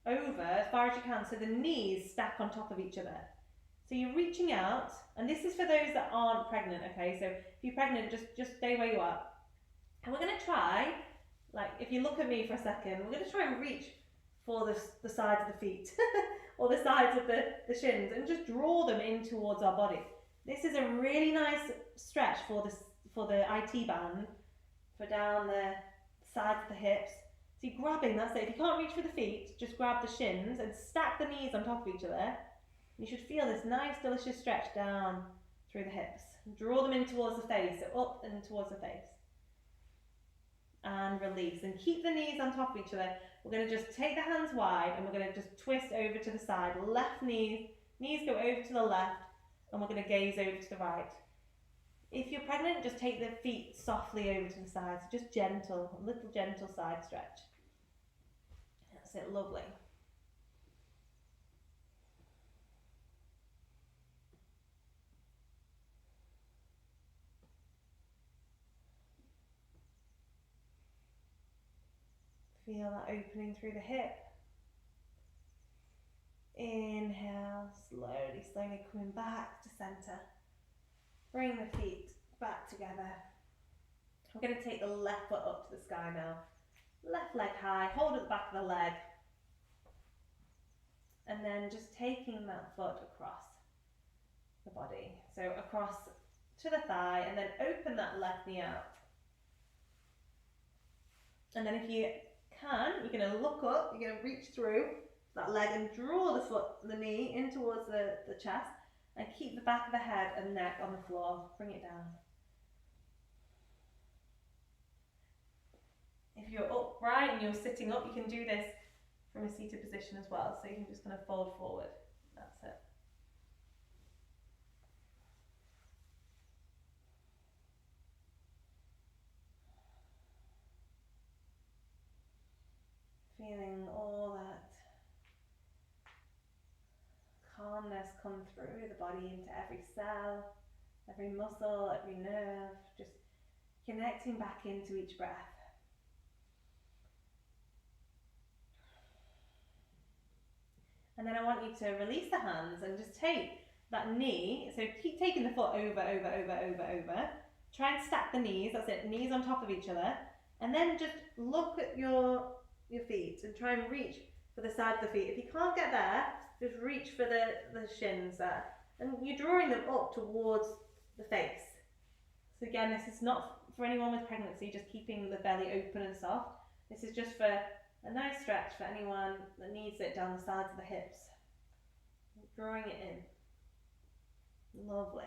over as far as you can so the knees stack on top of each other. So you're reaching out, and this is for those that aren't pregnant, okay? So if you're pregnant, just stay where you are. And we're gonna try, like if you look at me for a second, we're gonna try and reach for the sides of the feet or the sides of the shins and just draw them in towards our body. This is a really nice stretch for the IT band, for down the sides of the hips. So you're grabbing, that's it. If you can't reach for the feet, just grab the shins and stack the knees on top of each other. You should feel this nice, delicious stretch down through the hips. Draw them in towards the face, so up and towards the face. And release. And keep the knees on top of each other. We're going to just take the hands wide and we're going to just twist over to the side. Left knees go over to the left, and we're going to gaze over to the right. If you're pregnant, just take the feet softly over to the side. So just gentle, a little gentle side stretch. That's it, lovely. Feel that opening through the hip. Inhale, slowly coming back to center. Bring the feet back together. We're going to take the left foot up to the sky now. Left leg high, hold at the back of the leg. And then just taking that foot across the body. So across to the thigh, and then open that left knee out. And then if you can, you're going to look up, you're going to reach through that leg and draw the knee in towards the chest, and keep the back of the head and neck on the floor. Bring it down. If you're upright and you're sitting up, you can do this from a seated position as well. So you can just kind of fold forward. That's it. Feeling all that calmness come through the body into every cell, every muscle, every nerve, just connecting back into each breath. And then I want you to release the hands and just take that knee, so keep taking the foot over. Try and stack the knees, that's it, knees on top of each other. And then just look at your feet and try and reach for the side of the feet. If you can't get there, just reach for the shins there. And you're drawing them up towards the face. So again, this is not for anyone with pregnancy, just keeping the belly open and soft. This is just for a nice stretch for anyone that needs it down the sides of the hips. Drawing it in. Lovely.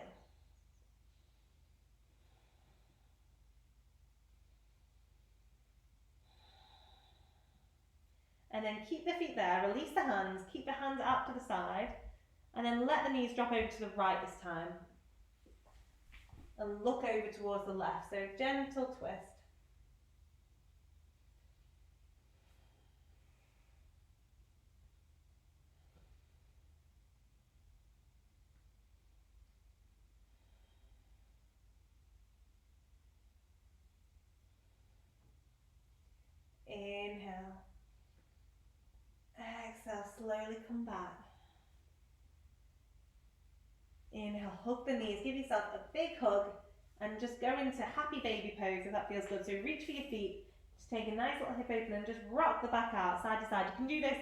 And then keep the feet there, release the hands, keep the hands out to the side, and then let the knees drop over to the right this time. And look over towards the left, so gentle twist. Inhale. Exhale, slowly come back. Inhale, hug the knees, give yourself a big hug, and just go into happy baby pose if that feels good. So reach for your feet, just take a nice little hip open and just rock the back out side to side. You can do this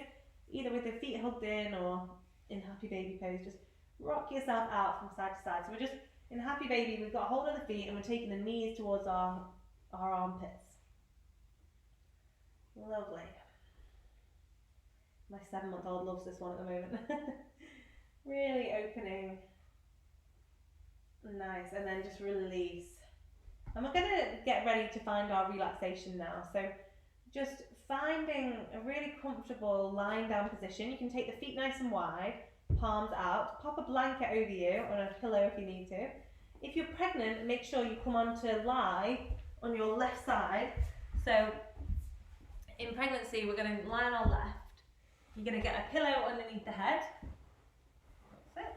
either with your feet hugged in or in happy baby pose. Just rock yourself out from side to side. So we're just in happy baby, we've got a hold of the feet and we're taking the knees towards our armpits. Lovely. My 7-month-old loves this one at the moment. Really opening. Nice, and then just release. And we're going to get ready to find our relaxation now. So just finding a really comfortable lying down position. You can take the feet nice and wide, palms out, pop a blanket over you or a pillow if you need to. If you're pregnant, make sure you come on to lie on your left side. So in pregnancy, we're going to lie on our left. You're going to get a pillow underneath the head. That's it.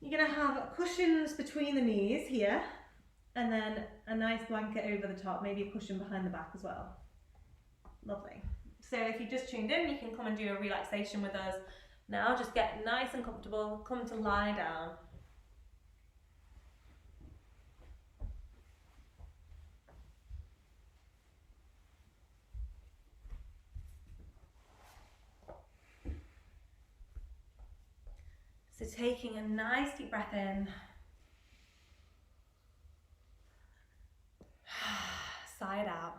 You're going to have cushions between the knees here, and then a nice blanket over the top, maybe a cushion behind the back as well. Lovely. So if you just tuned in, you can come and do a relaxation with us Now just get nice and comfortable, come to lie down. So taking a nice deep breath in, sigh it out.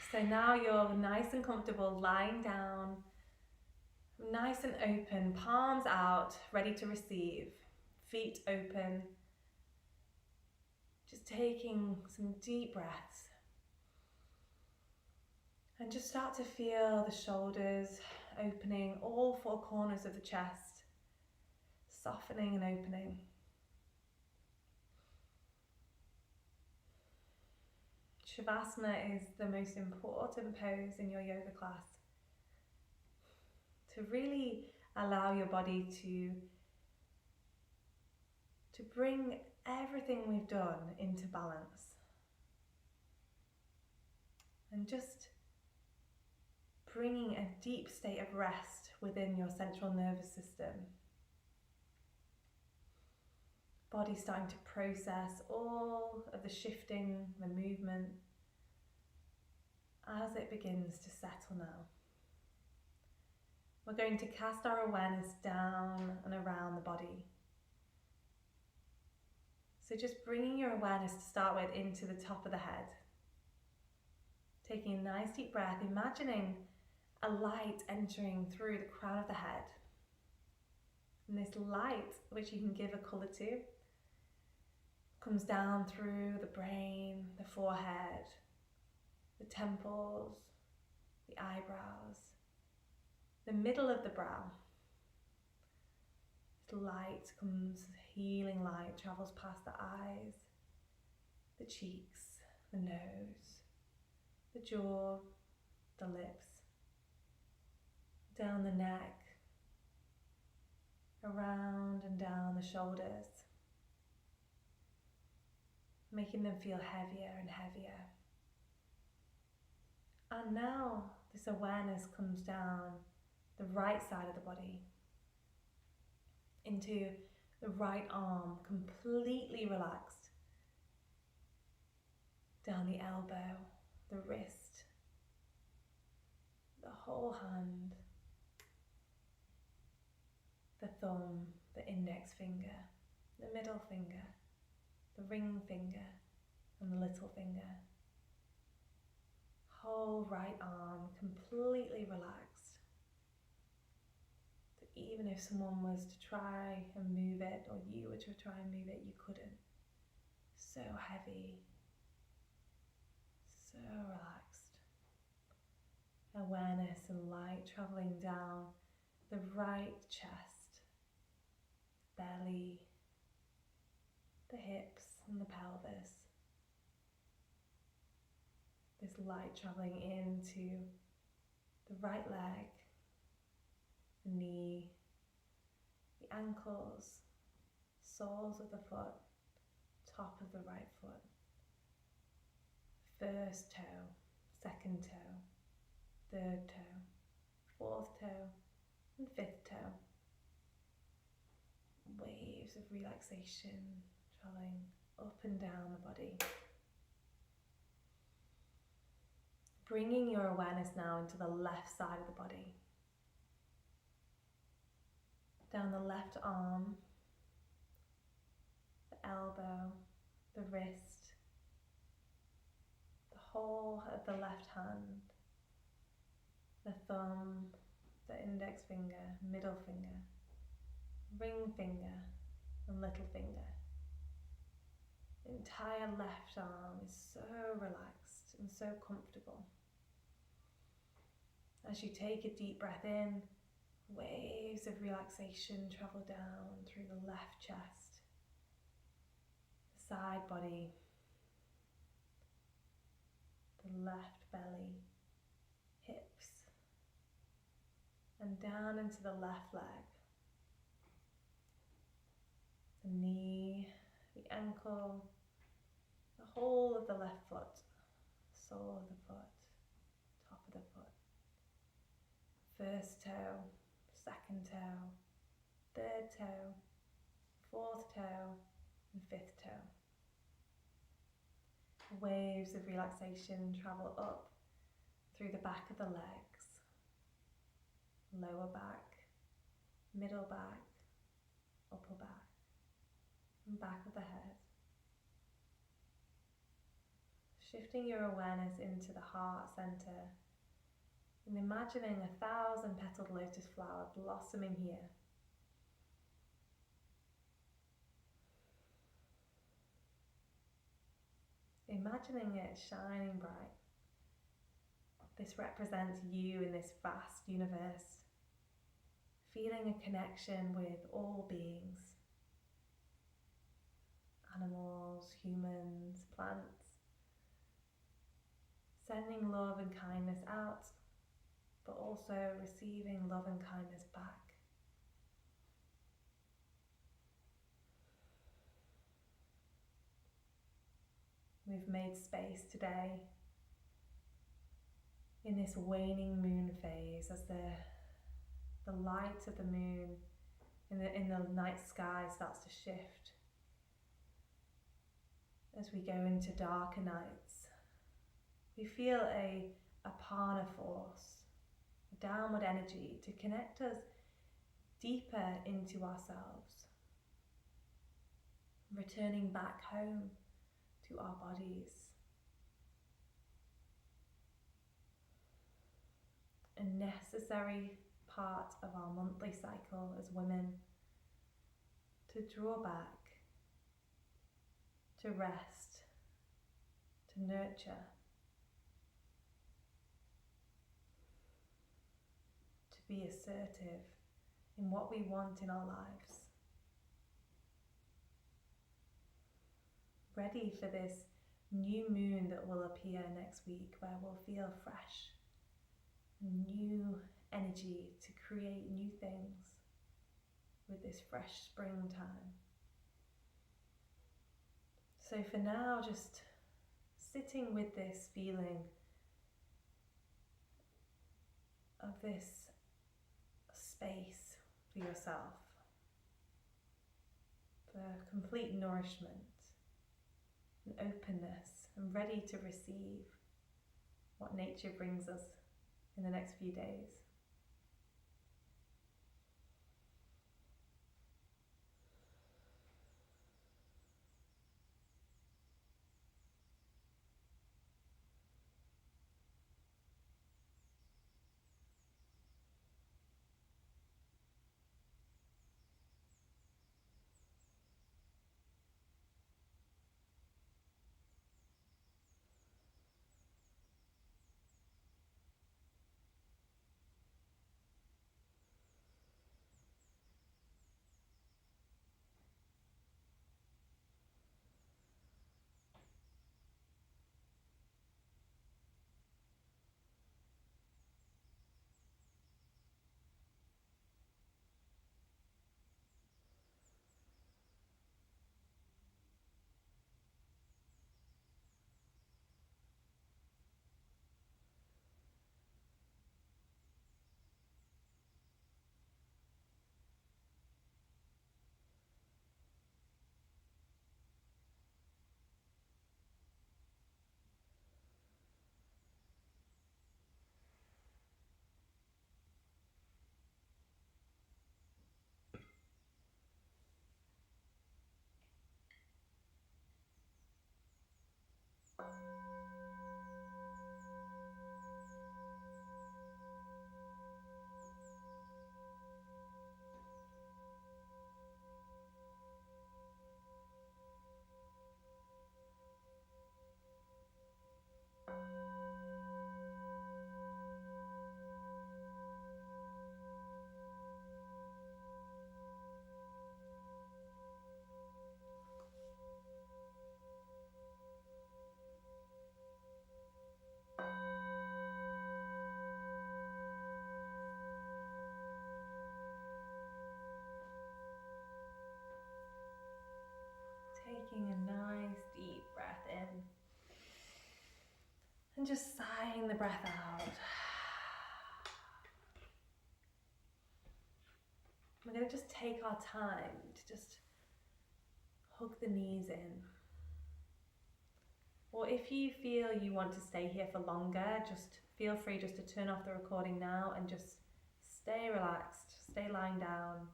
So now you're nice and comfortable lying down, nice and open, palms out, ready to receive, feet open. Just taking some deep breaths. And just start to feel the shoulders opening, all four corners of the chest, softening and opening. Shavasana is the most important pose in your yoga class. To really allow your body to bring everything we've done into balance. And just bringing a deep state of rest within your central nervous system. Body starting to process all of the shifting, the movement, as it begins to settle now. We're going to cast our awareness down and around the body. So just bringing your awareness to start with into the top of the head. Taking a nice deep breath, imagining a light entering through the crown of the head. And this light, which you can give a colour to, comes down through the brain, the forehead, the temples, the eyebrows, the middle of the brow. This light comes, healing light, travels past the eyes, the cheeks, the nose, the jaw, the lips, down the neck, around and down the shoulders, making them feel heavier and heavier. And now this awareness comes down the right side of the body, into the right arm, completely relaxed, down the elbow, the wrist, the whole hand, the thumb, the index finger, the middle finger, the ring finger, and the little finger. Whole right arm completely relaxed. So even if someone was to try and move it, or you were to try and move it, you couldn't. So heavy, so relaxed. Awareness and light traveling down the right chest, belly, the hips and the pelvis. This light traveling into the right leg, the knee, the ankles, soles of the foot, top of the right foot, first toe, second toe, third toe, fourth toe, and fifth toe. Waves of relaxation traveling up and down the body. Bringing your awareness now into the left side of the body. Down the left arm, the elbow, the wrist, the whole of the left hand, the thumb, the index finger, middle finger, ring finger, and little finger. The entire left arm is so relaxed and so comfortable. As you take a deep breath in, waves of relaxation travel down through the left chest, the side body, the left belly, hips, and down into the left leg, the knee, the ankle, the whole of the left foot, sole of the foot, top of the foot, First toe, second toe, third toe, fourth toe, and fifth toe. Waves of relaxation travel up through the back of the legs, lower back, middle back, upper back, and back of the head. Shifting your awareness into the heart center and imagining 1,000-petaled lotus flower blossoming here. Imagining it shining bright. This represents you in this vast universe, feeling a connection with all beings, animals, humans, plants, sending love and kindness out, but also receiving love and kindness back. We've made space today in this waning moon phase as the light of the moon in the night sky starts to shift. As we go into darker nights, we feel a prana force, a downward energy to connect us deeper into ourselves, returning back home to our bodies. A necessary part of our monthly cycle as women to draw back, to rest, to nurture, to be assertive in what we want in our lives. Ready for this new moon that will appear next week, where we'll feel fresh, new energy to create new things with this fresh springtime. So for now, just sitting with this feeling of this space for yourself, for complete nourishment and openness, and ready to receive what nature brings us in the next few days. Taking a nice deep breath in and just sighing the breath out. to just take our time to just hug the knees in. Or if you feel you want to stay here for longer, just feel free just to turn off the recording now and just stay relaxed, stay lying down,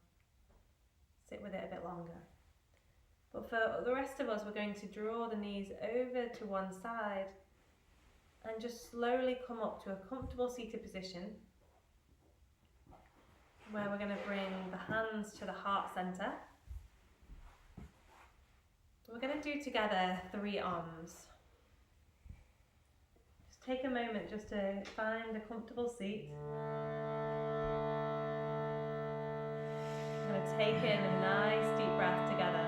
sit with it a bit longer. But for the rest of us, we're going to draw the knees over to one side and just slowly come up to a comfortable seated position where we're going to bring the hands to the heart center. We're going to do together 3 arms. Just take a moment just to find a comfortable seat. We're going to take in a nice deep breath together.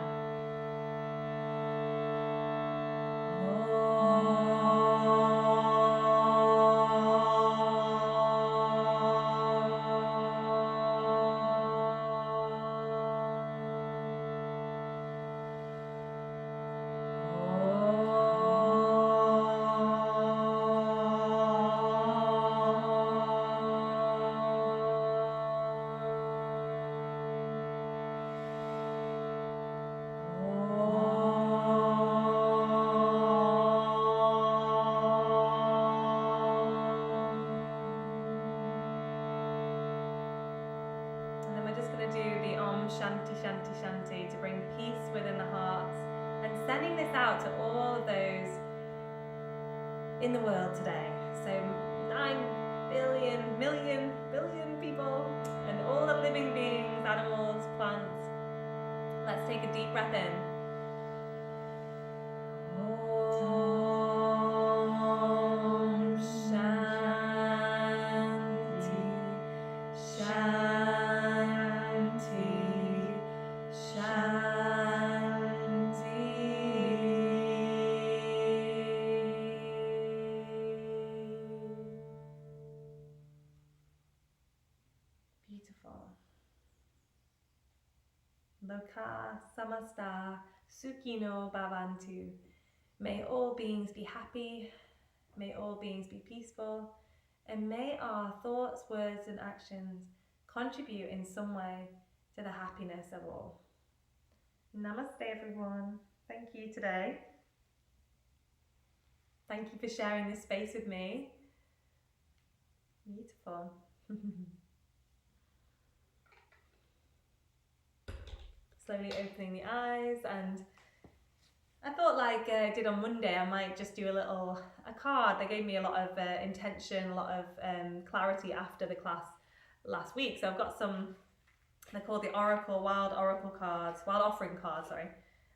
Shanti, shanti, shanti, to bring peace within the hearts, and sending this out to all of those in the world today. So 9 billion people, and all the living beings, animals, plants. Let's take a deep breath in. Om Shanti, Shanti, Shanti. Beautiful. Loka samasta sukhino bhavantu. May all beings be happy, may all beings be peaceful, and may our thoughts, words and actions contribute in some way to the happiness of all. Namaste everyone. Thank you today. Thank you for sharing this space with me. Beautiful. Slowly opening the eyes, and I thought, like I did on Monday, I might just do a card. They gave me a lot of intention, a lot of clarity after the class last week. So I've got some, they're called the Wild Offering cards, sorry.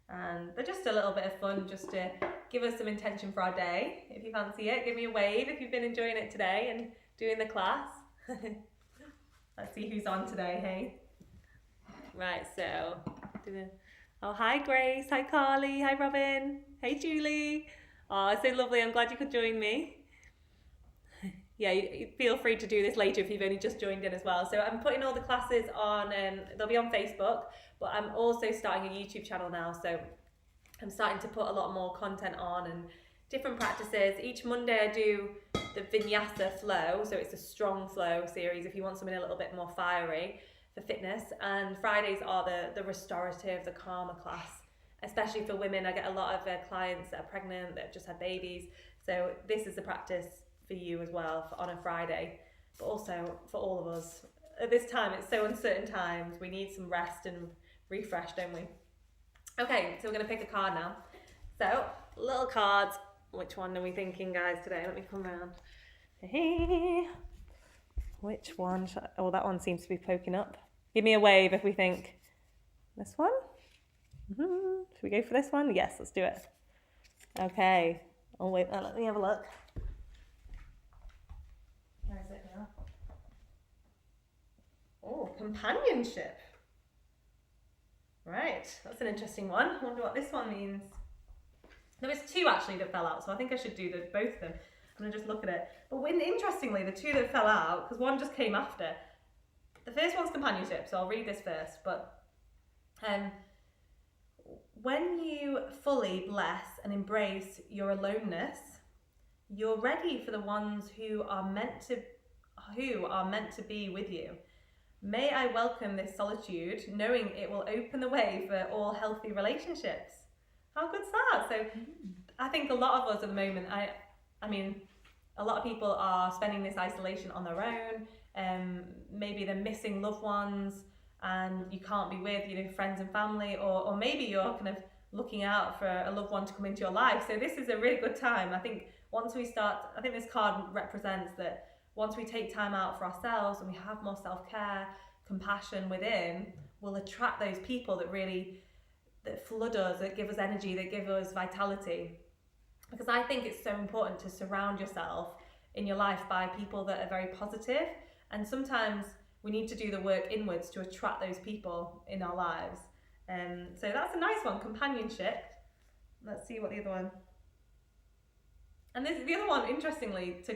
And they're just a little bit of fun, just to give us some intention for our day. If you fancy it, give me a wave if you've been enjoying it today and doing the class. Let's see who's on today, hey? Right, so, oh, hi Grace, hi Carly, hi Robin, hey Julie. Oh, it's so lovely, I'm glad you could join me. Yeah, you feel free to do this later if you've only just joined in as well. So I'm putting all the classes on, they'll be on Facebook, but I'm also starting a YouTube channel now. So I'm starting to put a lot more content on and different practices. Each Monday I do the Vinyasa flow, so it's a strong flow series if you want something a little bit more fiery for fitness. And Fridays are the restorative, the calmer class, especially for women. I get a lot of clients that are pregnant, that have just had babies. So this is the practice for you as well on a Friday, but also for all of us. At this time, it's so uncertain times, we need some rest and refresh, don't we? Okay, so we're going to pick a card now. So, little cards. Which one are we thinking, guys, today? Let me come around. Hey. Which one? Oh, that one seems to be poking up. Give me a wave if we think this one. Should we go for this one? Yes, let's do it. Okay. Oh, wait, let me have a look. Where is it now? Oh, companionship. Right, that's an interesting one. I wonder what this one means. There was 2 actually that fell out, so I think I should do both of them. I'm going to just look at it. But interestingly, the 2 that fell out, because one just came after. The first one's companionship, so I'll read this first. But when you fully bless and embrace your aloneness, you're ready for the ones who are meant to be with you. May I welcome this solitude, knowing it will open the way for all healthy relationships. How good's that? So I think a lot of us at the moment, I mean, a lot of people are spending this isolation on their own. Maybe they're missing loved ones and you can't be with, friends and family, or maybe you're kind of looking out for a loved one to come into your life. So this is a really good time. I think I think this card represents that once we take time out for ourselves and we have more self-care, compassion within, we'll attract those people that flood us, that give us energy, that give us vitality. Because I think it's so important to surround yourself in your life by people that are very positive. And sometimes we need to do the work inwards to attract those people in our lives. So that's a nice one, companionship. Let's see what the other one. And the other one, interestingly, to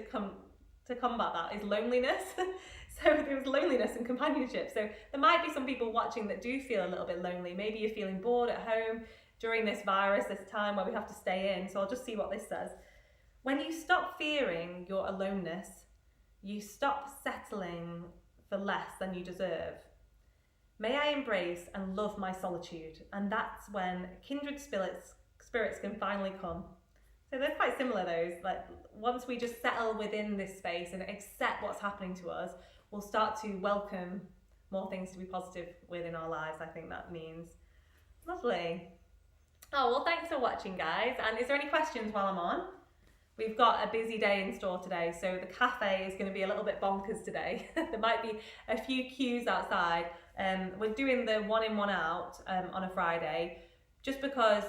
combat that is loneliness. So there was loneliness and companionship. So there might be some people watching that do feel a little bit lonely. Maybe you're feeling bored at home during this virus, this time where we have to stay in. So I'll just see what this says. When you stop fearing your aloneness, you stop settling for less than you deserve. May I embrace and love my solitude, and that's when kindred spirits can finally come. So they're quite similar, those. Like, once we just settle within this space and accept what's happening to us, we'll start to welcome more things to be positive within our lives, I think that means. Lovely. Oh, well, thanks for watching, guys. And is there any questions while I'm on? We've got a busy day in store today, so the cafe is going to be a little bit bonkers today. There might be a few queues outside. We're doing the 1 in, 1 out on a Friday, just because,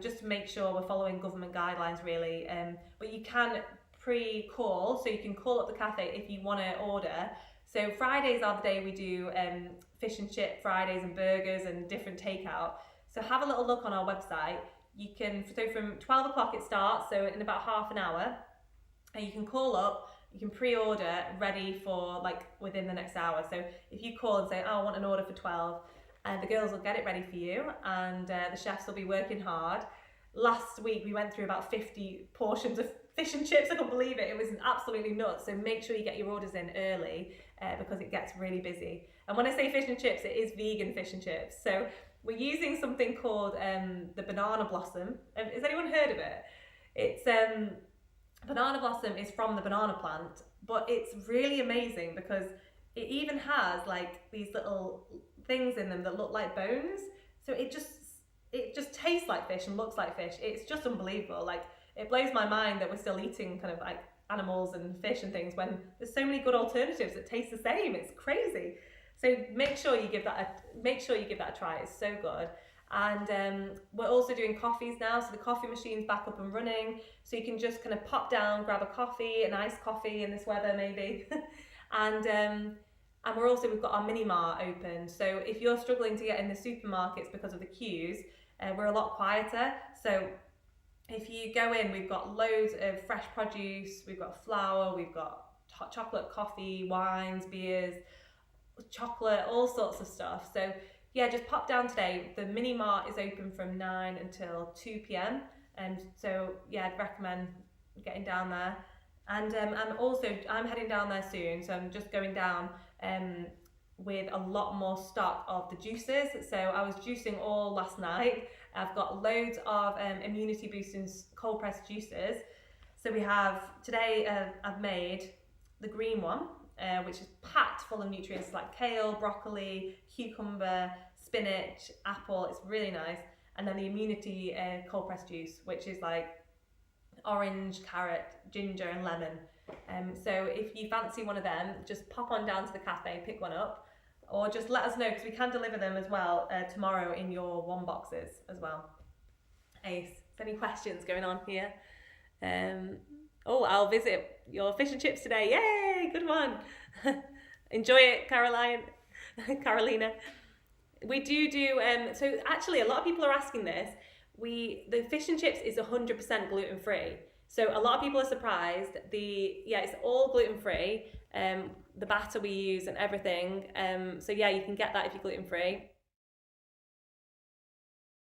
just to make sure we're following government guidelines really. But you can pre-call, so you can call up the cafe if you want to order. So Fridays are the day we do fish and chip Fridays and burgers and different takeout. So have a little look on our website. You can, so from 12 o'clock it starts, so in about half an hour, and you can call up, you can pre-order ready for like within the next hour. So if you call and say, oh, I want an order for 12, and the girls will get it ready for you, and the chefs will be working hard. Last week we went through about 50 portions of fish and chips. I couldn't believe it. It was absolutely nuts. So make sure you get your orders in early because it gets really busy. And when I say fish and chips, it is vegan fish and chips. So we're using something called the banana blossom. Has anyone heard of it? It's banana blossom is from the banana plant, but it's really amazing because it even has like these little things in them that look like bones. So it just tastes like fish and looks like fish. It's just unbelievable. Like, it blows my mind that we're still eating kind of like animals and fish and things when there's so many good alternatives that taste the same. It's crazy. So make sure you give that a try. It's so good. And we're also doing coffees now, so the coffee machine's back up and running, so you can just kind of pop down, grab a coffee, an iced coffee in this weather maybe. And we've got our mini mart open, so if you're struggling to get in the supermarkets because of the queues, we're a lot quieter. So if you go in, we've got loads of fresh produce, we've got flour, we've got hot chocolate, coffee, wines, beers, chocolate, all sorts of stuff. So yeah, just pop down today. The mini mart is open from 9 until 2 p.m. And so yeah, I'd recommend getting down there. And also I'm heading down there soon, so I'm just going down with a lot more stock of the juices. So I was juicing all last night. I've got loads of immunity boosting cold pressed juices. So we have today, I've made the green one, which is packed full of nutrients like kale, broccoli, cucumber, spinach, apple. It's really nice. And then the immunity cold pressed juice, which is like orange, carrot, ginger and lemon. So if you fancy one of them, just pop on down to the cafe, pick one up, or just let us know, because we can deliver them as well tomorrow in your one boxes as well. Ace, is there any questions going on here? I'll visit your fish and chips today. Yay, good one. Enjoy it, Carolina. We do, so actually a lot of people are asking this. The fish and chips is 100% gluten-free. So a lot of people are surprised. It's all gluten-free. The batter we use and everything. So yeah, you can get that if you're gluten-free.